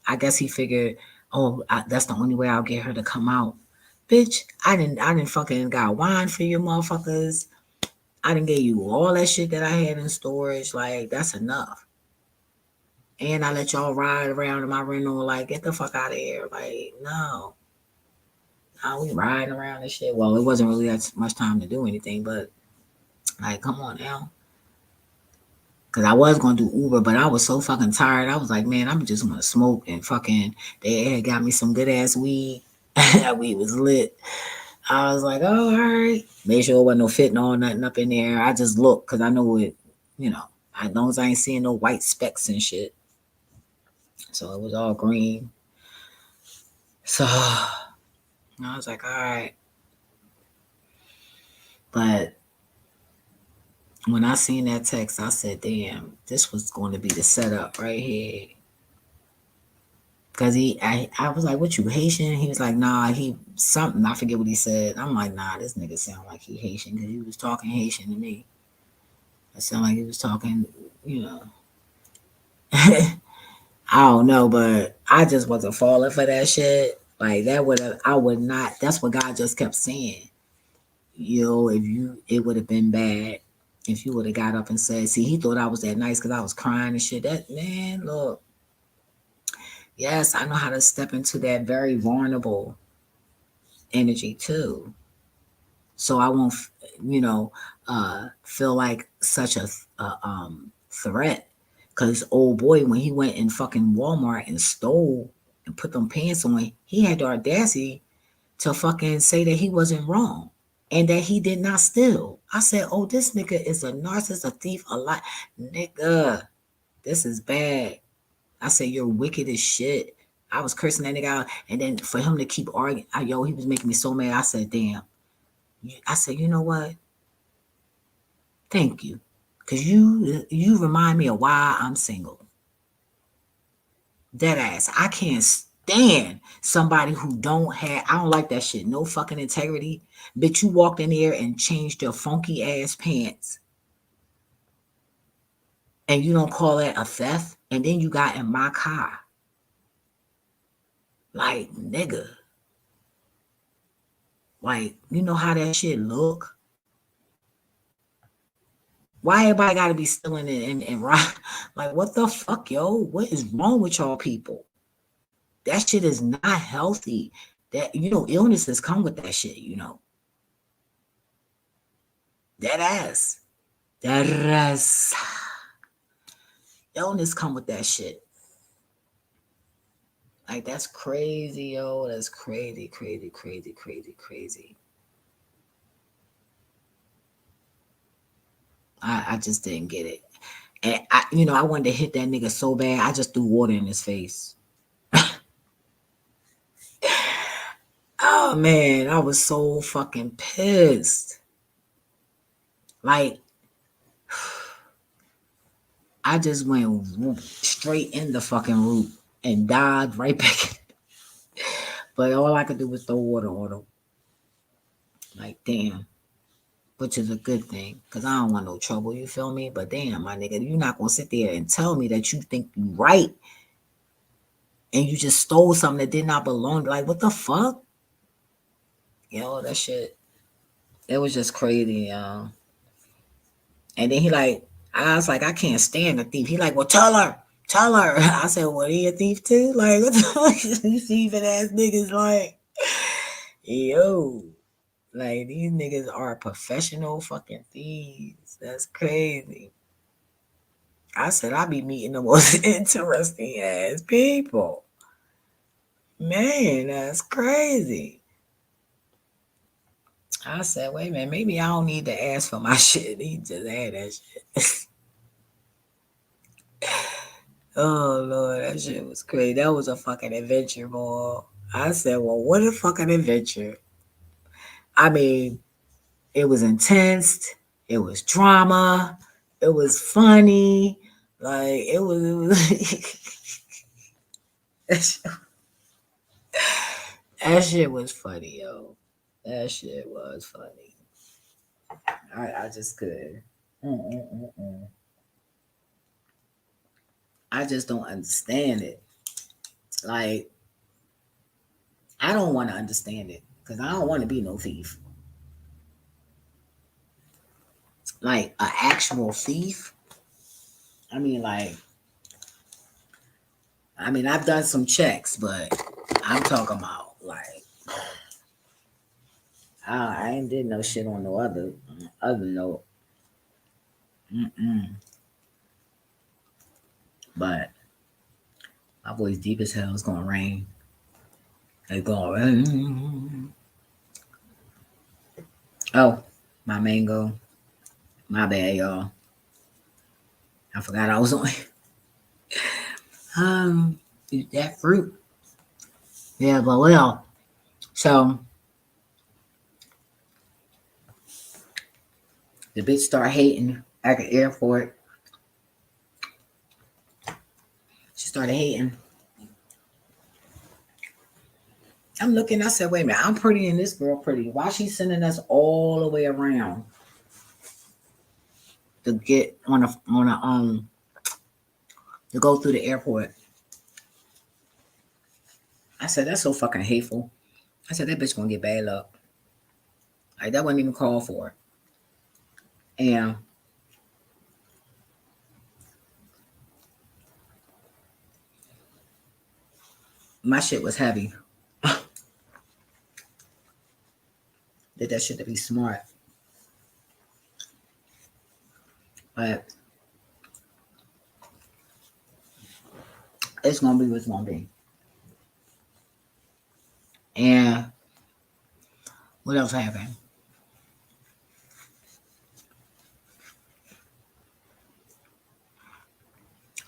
I guess he figured, oh, that's the only way I'll get her to come out. Bitch, I didn't fucking got wine for you motherfuckers. I didn't give you all that shit that I had in storage. Like, that's enough. And I let y'all ride around in my rental. Like, get the fuck out of here. Like, no. We riding around and shit. Well, it wasn't really that much time to do anything, but like, come on now. Cause I was gonna do Uber, but I was so fucking tired. I was like, man, I'm just gonna smoke and fucking. They had got me some good ass weed. That weed was lit. I was like, oh, all right. Made sure it wasn't no fentanyl, nothing up in there. I just looked because I know it. You know, as long as I ain't seeing no white specks and shit. So it was all green. So I was like, all right. But when I seen that text, I said, damn, this was going to be the setup right here. Cause I was like, what you Haitian? He was like, nah, he something. I forget what he said. I'm like, nah, this nigga sound like he Haitian because he was talking Haitian to me. It sounded like he was talking, you know. I don't know, but I just wasn't falling for that shit. Like that I would not. That's what God just kept saying. You know, it would have been bad if you would have got up and said, see, he thought I was that nice because I was crying and shit. That man, look. Yes, I know how to step into that very vulnerable energy too. So I won't, feel like such a threat. Cause old boy, when he went in fucking Walmart and stole and put them pants on, he had the audacity to fucking say that he wasn't wrong and that he did not steal. I said, oh, this nigga is a narcissist, a thief, a lot. Nigga, this is bad. I said, you're wicked as shit. I was cursing that nigga out. And then for him to keep arguing, he was making me so mad. I said, damn. I said, you know what? Thank you. Because you remind me of why I'm single. Dead ass. I can't stand somebody who I don't like that shit. No fucking integrity. Bitch, you walked in here and changed your funky ass pants. And you don't call that a theft? And then you got in my car. Like, nigga. Like, you know how that shit look? Why everybody gotta be stealing and rock? Like, what the fuck, yo? What is wrong with y'all people? That shit is not healthy. That, illnesses come with that shit, That ass. That ass. Illness come with that shit. Like, that's crazy, yo. That's crazy, crazy, crazy, crazy, crazy. I just didn't get it. And I wanted to hit that nigga so bad, I just threw water in his face. Oh man, I was so fucking pissed. Like, I just went straight in the fucking root and dived right back. But all I could do was throw water on him. Like, damn. Which is a good thing, because I don't want no trouble, you feel me? But damn, my nigga, you're not going to sit there and tell me that you think you right and you just stole something that did not belong. Like, what the fuck? Yo, that shit, it was just crazy, y'all. And then I was like, I can't stand a thief. He like, well, tell her. I said, well, he a thief too? Like, what the fuck? You thieving ass niggas, like, yo. Like, these niggas are professional fucking thieves. That's crazy. I said, I be meeting the most interesting ass people. Man, that's crazy. I said, wait a minute, maybe I don't need to ask for my shit. He just had that shit. Oh Lord, that shit was crazy. That was a fucking adventure, boy. I said, well, what a fucking adventure. I mean, it was intense. It was drama. It was funny. Like that shit was funny, yo. That shit was funny. I just couldn't. Mm-mm-mm-mm. I just don't understand it. Like, I don't want to understand it because I don't want to be no thief. Like, an actual thief. I mean, like, I've done some checks, but I'm talking about like I ain't did no shit on no other note. Mm-mm. But my voice deep as hell. It's gonna rain. It's gonna rain. Oh, my mango. My bad, y'all. I forgot I was on. Eat that fruit. Yeah, but well. So the bitch start hating at the airport. She started hating. I'm looking. I said, wait a minute. I'm pretty and this girl pretty. Why she sending us all the way around to get on a to go through the airport? I said, that's so fucking hateful. I said, that bitch gonna get bad luck. Like, that wasn't even called for. And my shit was heavy. Did that shit to be smart. But it's gonna be what's gonna be. And what else happened?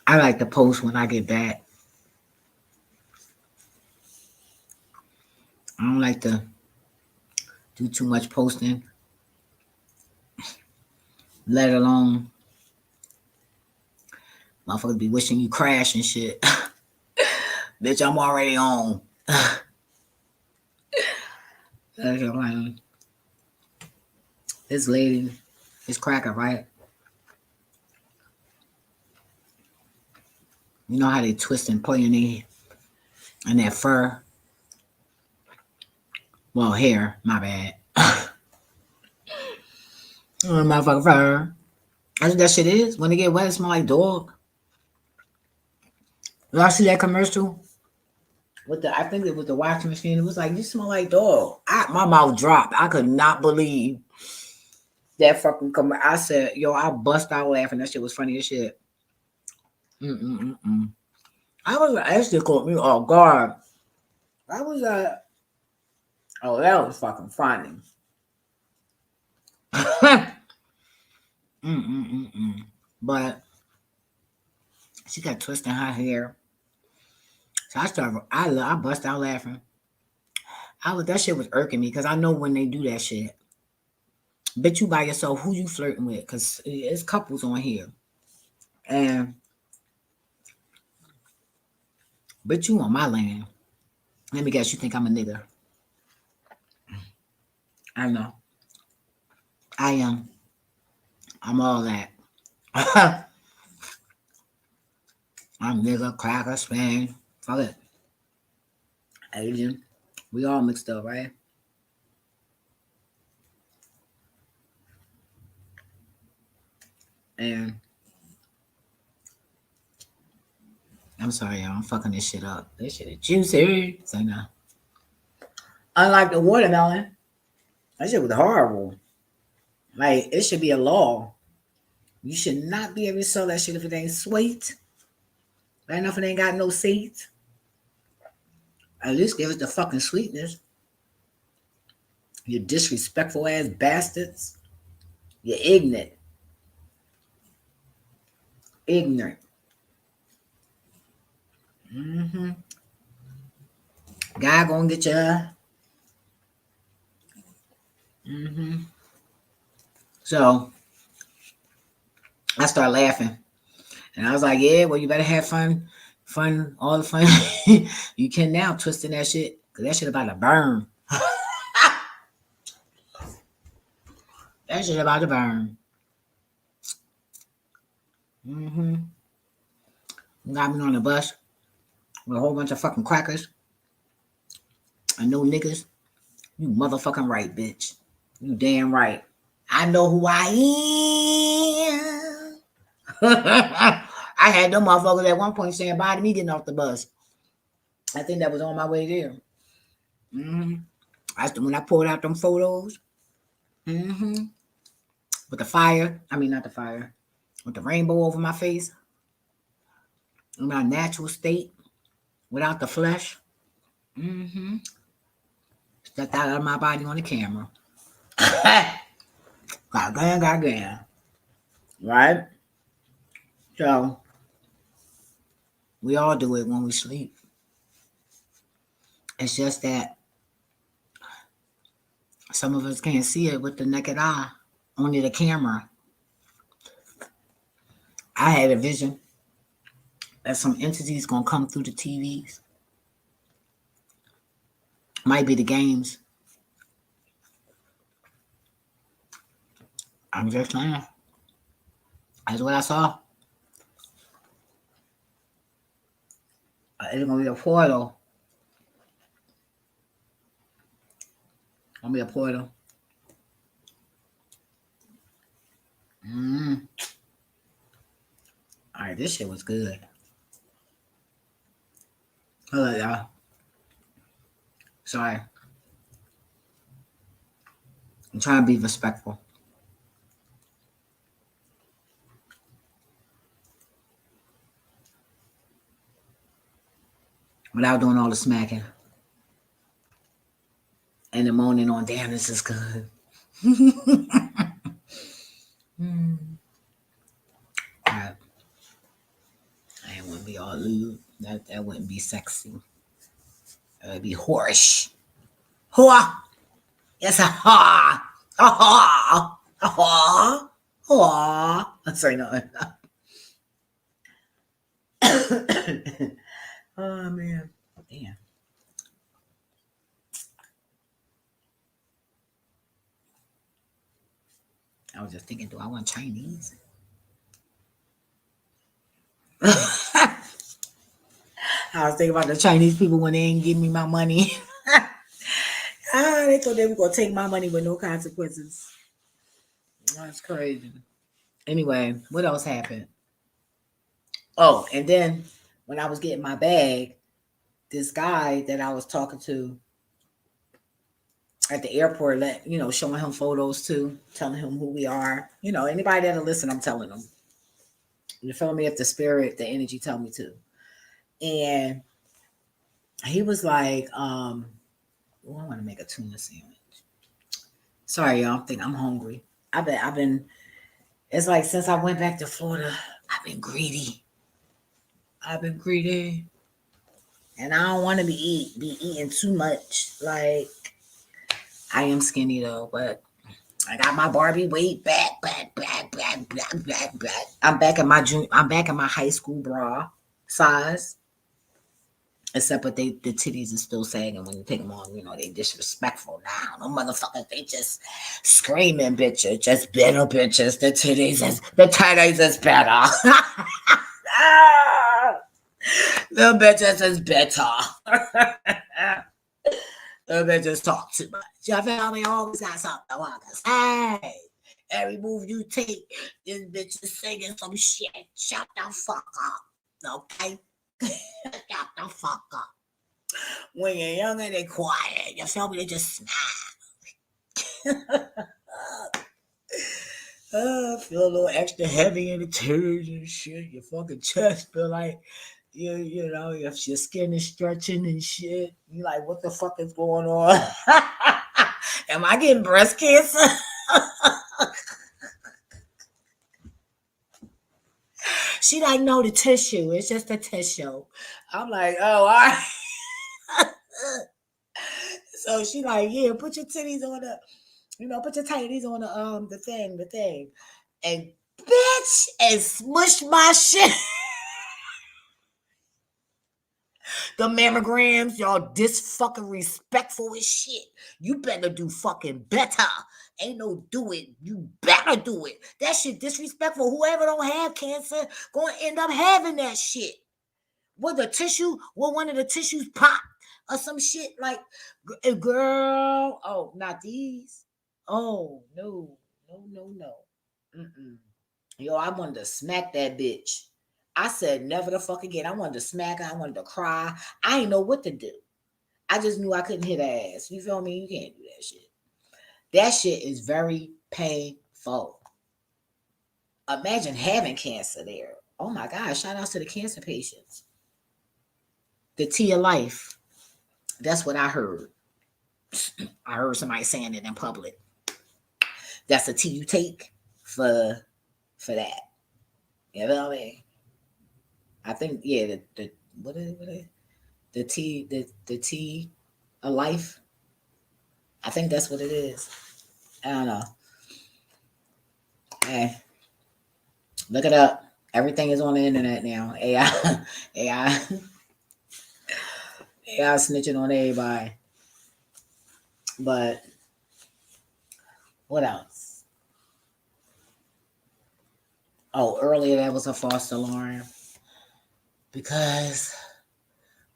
I like to post when I get back. I don't like to do too much posting, let alone motherfuckers be wishing you crash and shit. Bitch, I'm already on. This lady is cracker, right? You know how they twist and pull in that fur? Well, hair, my bad. Motherfucker fur. That's what that shit is. When they get wet, it smell like dog. Y'all see that commercial? With I think it was the washing machine. It was like, you smell like dog. My mouth dropped. I could not believe that fucking I said, yo, I bust out laughing. That shit was funny as shit. Mm-mm-mm-mm. I was actually caught me off guard. I was oh, that was fucking funny. Mm-mm-mm-mm. But she got twisting her hair. So I bust out laughing. That shit was irking me because I know when they do that shit. Bet you by yourself who you flirting with because it's couples on here. And bet you on my land. Let me guess, you think I'm a nigga. I know. I am. I'm all that. I'm nigga, cracker, Spain. Fuck it. Asian. We all mixed up, right? And I'm sorry, y'all. I'm fucking this shit up. This shit is juicy. So no. Unlike the watermelon, that shit was horrible. Like, it should be a law. You should not be able to sell that shit if it ain't sweet. Right enough, it ain't got no seeds. At least give it the fucking sweetness. You disrespectful ass bastards. You're ignorant. Ignorant. God gonna get you. So I started laughing. And I was like, yeah, well, you better have fun. Fun, all the fun you can now, twisting that shit. Because that shit about to burn. That shit about to burn. Got me on the bus with a whole bunch of fucking crackers and no niggas. You motherfucking right, bitch. You damn right. I know who I am. I had them motherfuckers at one point saying bye to me getting off the bus. I think that was on my way there. When I pulled out them photos. With the fire. I mean, not the fire. With the rainbow over my face. In my natural state. Without the flesh. Stepped out of my body on the camera. Goddamn. Right? So, we all do it when we sleep. It's just that some of us can't see it with the naked eye. Only the camera. I had a vision that some entities gonna come through the TVs. Might be the games. I'm just saying. That's what I saw. It's gonna be a portal. Gonna be a portal. All right, this shit was good. Hold on, y'all. Sorry. I'm trying to be respectful. Without doing all the smacking. And the moaning on, damn, this is good. Right. I ain't want to be all lewd. That wouldn't be sexy. That would be whorish. Whore! Yes, a whore! A whore! A whore! Whore! I'm sorry, no. Oh, man. Damn. I was just thinking, do I want Chinese? I was thinking about the Chinese people when they ain't give me my money. They thought they were going to take my money with no consequences. That's crazy. Anyway, what else happened? Oh, and then when I was getting my bag, this guy that I was talking to at the airport, showing him photos too, telling him who we are. Anybody that'll listen, I'm telling them. You feel me? If the spirit, the energy tell me to. And he was like, I want to make a tuna sandwich. Sorry, y'all. I think I'm hungry. I've been, it's like since I went back to Florida, I've been greedy. And I don't want to be eating too much. Like, I am skinny though, but I got my Barbie weight back. I'm back in my high school bra size. Except but the titties are still sagging when you take them on. They disrespectful now. No motherfuckers, they just screaming bitches, just better bitches. The titties is better. The bitches is better. The bitches talk too much. You feel me? Always got something I want to say. Every move you take, this bitch is singing some shit. Shut the fuck up. Okay? Shut the fuck up. When you're younger, they quiet. You feel me? They just smile. I feel a little extra heavy in the tears and shit. Your fucking chest feel like your skin is stretching and shit. You like, what the fuck is going on? Am I getting breast cancer? She like, no, the tissue. It's just the tissue. I'm like, oh, all right. So she like, yeah, put your titties on the, put your tighties on the thing, and bitch, and smush my shit. The mammograms, y'all this fucking respectful as shit. You better do fucking better. Ain't no do it. You better do it. That shit disrespectful. Whoever don't have cancer gonna end up having that shit. Will the tissue, will one of the tissues pop or some shit like, girl? Oh, not these. Oh no, no, no, no. Mm-mm. Yo, I wanted to smack that bitch. I said never the fuck again. I wanted to smack her. I wanted to cry. I didn't know what to do. I just knew I couldn't hit her ass. You feel me? You can't do that shit. That shit is very painful. Imagine having cancer there. Oh my God. Shout out to the cancer patients. The tea of life. That's what I heard. I heard somebody saying it in public. That's the tea you take for that. You know what I mean? I think, yeah, the what is it? The tea of life. I think that's what it is. I don't know. Hey, look it up. Everything is on the internet now. AI, AI, AI snitching on everybody. But what else? Oh, earlier that was a false alarm because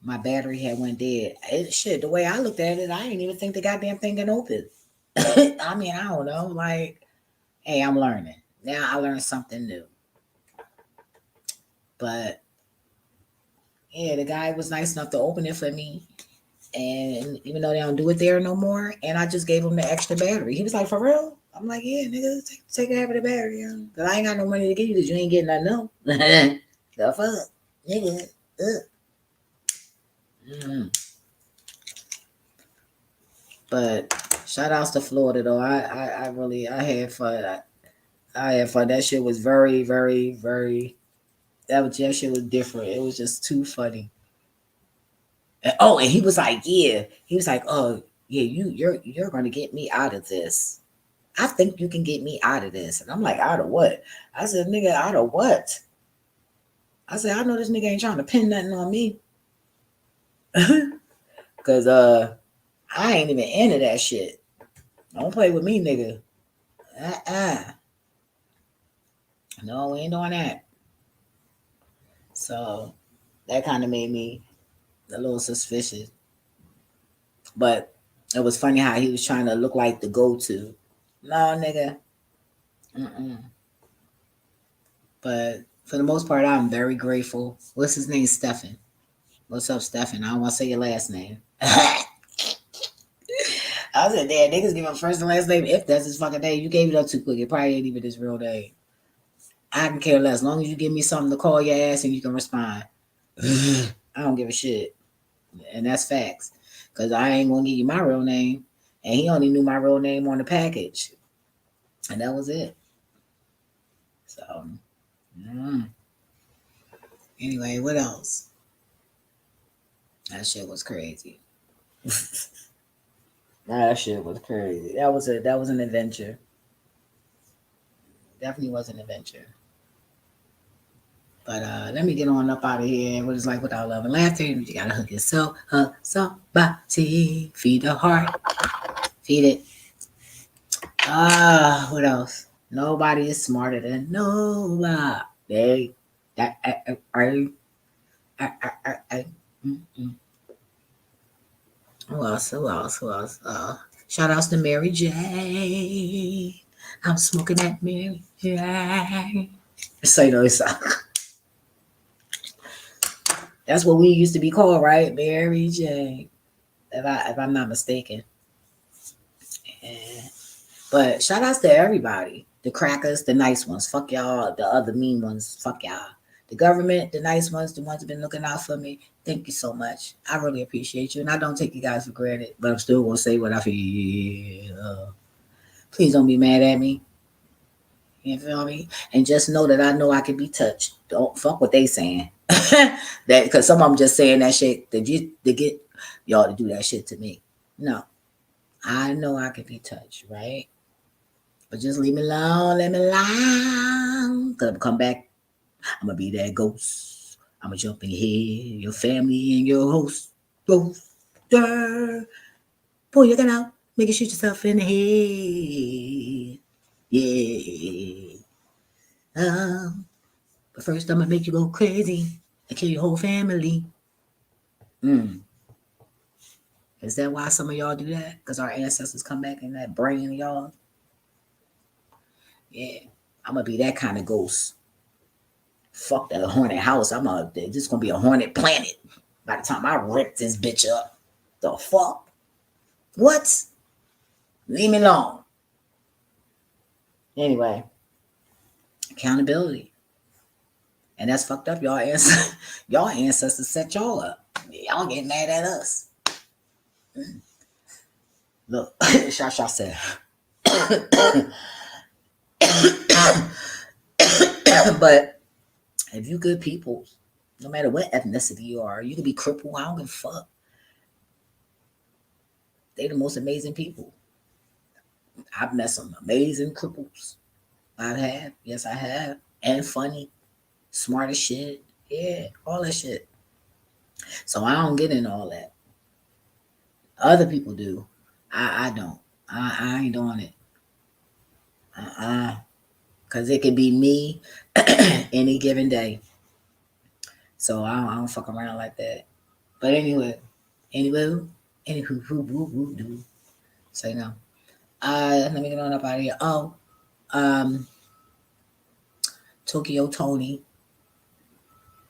my battery had went dead. Shit, the way I looked at it, I didn't even think the goddamn thing can open. I mean, I don't know. Like, hey, I'm learning. Now I learned something new. But yeah, the guy was nice enough to open it for me. And even though they don't do it there no more, and I just gave him the extra battery. He was like, "For real?" I'm like, "Yeah, nigga, take half of the battery, cause I ain't got no money to give you, cause you ain't getting nothing no." The fuck, nigga. Mm. But shout outs to Florida though. I really I had fun. I had fun. That shit was very, very, very. That shit was different. It was just too funny. And he was like, yeah. He was like, oh yeah, you're gonna get me out of this. I think you can get me out of this. And I'm like, out of what? I said, nigga, out of what? I said, I know this nigga ain't trying to pin nothing on me. Cause I ain't even into that shit. Don't play with me, nigga. No, we ain't doing that. So that kind of made me a little suspicious. But it was funny how he was trying to look like the go-to. No, nigga. Mm-mm. But for the most part, I'm very grateful. What's his name? Stefan. What's up, Stefan? I don't want to say your last name. I said, damn, niggas give him first and last name if that's his fucking name. You gave it up too quick. It probably ain't even his real name. I can care less. As long as you give me something to call your ass and you can respond. I don't give a shit. And that's facts. Because I ain't going to give you my real name. And he only knew my real name on the package. And that was it. So, anyway, what else? That shit was crazy. That shit was crazy. That was an adventure. Definitely was an adventure. But let me get on up out of here. What is life without love and laughter? You gotta hug yourself, hug somebody, feed the heart, feed it. What else? Nobody is smarter than nobody. Who else? Who else? Who else? Shout outs to Mary J. I'm smoking that Mary J. So you know it's that's what we used to be called, right? Mary J. If I'm not mistaken. Yeah. But shout outs to everybody. The crackers, the nice ones. Fuck y'all. The other mean ones. Fuck y'all. The government, the nice ones, the ones that been looking out for me. Thank you so much. I really appreciate you. And I don't take you guys for granted, but I'm still gonna say what I feel. Please don't be mad at me. You feel me? And just know that I know I can be touched. Don't fuck what they saying. That because some of them just saying that shit to get y'all to do that shit to me. No, I know I can be touched, right? But just leave me alone, let me alone. Cause I'm come back. I'm gonna be that ghost. I'm gonna jump in here, your family and your host. Ghost. Pull your gun out. Make you shoot yourself in the head. Yeah. But first, I'm gonna make you go crazy and kill your whole family. Mm. Is that why some of y'all do that? Because our ancestors come back in that brain of y'all? Yeah. I'm gonna be that kind of ghost. Fuck that haunted house. This gonna be a haunted planet by the time I rip this bitch up. The fuck? What? Leave me alone. Anyway, accountability. And that's fucked up. Y'all ancestors set y'all up. Y'all get mad at us. Look, Shasha said. But if you good people, no matter what ethnicity you are, you can be crippled. I don't give a fuck. They the most amazing people. I've met some amazing cripples. I have. Yes, I have. And funny. Smart as shit. Yeah, all that shit. So I don't get in all that. Other people do. I don't. I ain't doing it. Because it could be me any given day. So I don't fuck around like that. But anywho, say no. Let me get on up out of here. Oh, Tokyo Tony.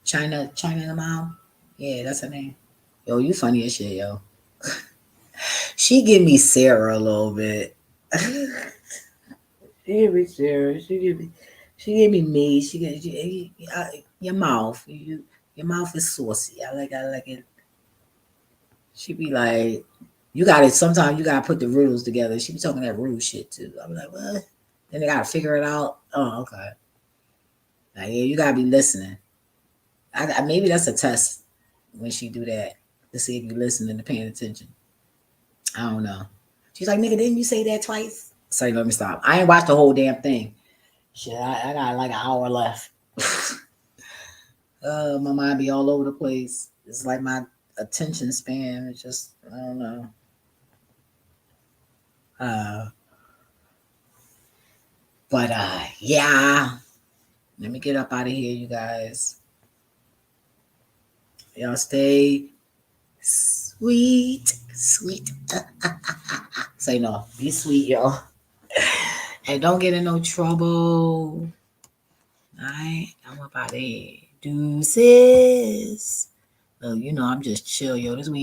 China the mom. Yeah, that's her name. Yo, you funny as shit, yo. She give me Sarah a little bit. She give me Sarah. She give me me. Your mouth. Your mouth is saucy. I like it. She be like, you got it. Sometimes you gotta put the riddles together. She be talking that rude shit too. I'm like, what? Then they gotta figure it out. Oh, okay. Like, yeah, you gotta be listening. Maybe that's a test when she do that to see if you listening and paying attention. I don't know. She's like, nigga, didn't you say that twice? Sorry, let me stop. I ain't watched the whole damn thing. Shit, I got like an hour left. My mind be all over the place. It's like my attention span is just, I don't know. But yeah. Let me get up out of here, you guys. Y'all stay sweet. Say no. Be sweet, y'all. And don't get in no trouble. Alright? I'm up out of here. Deuces. Oh, I'm just chill, yo. This week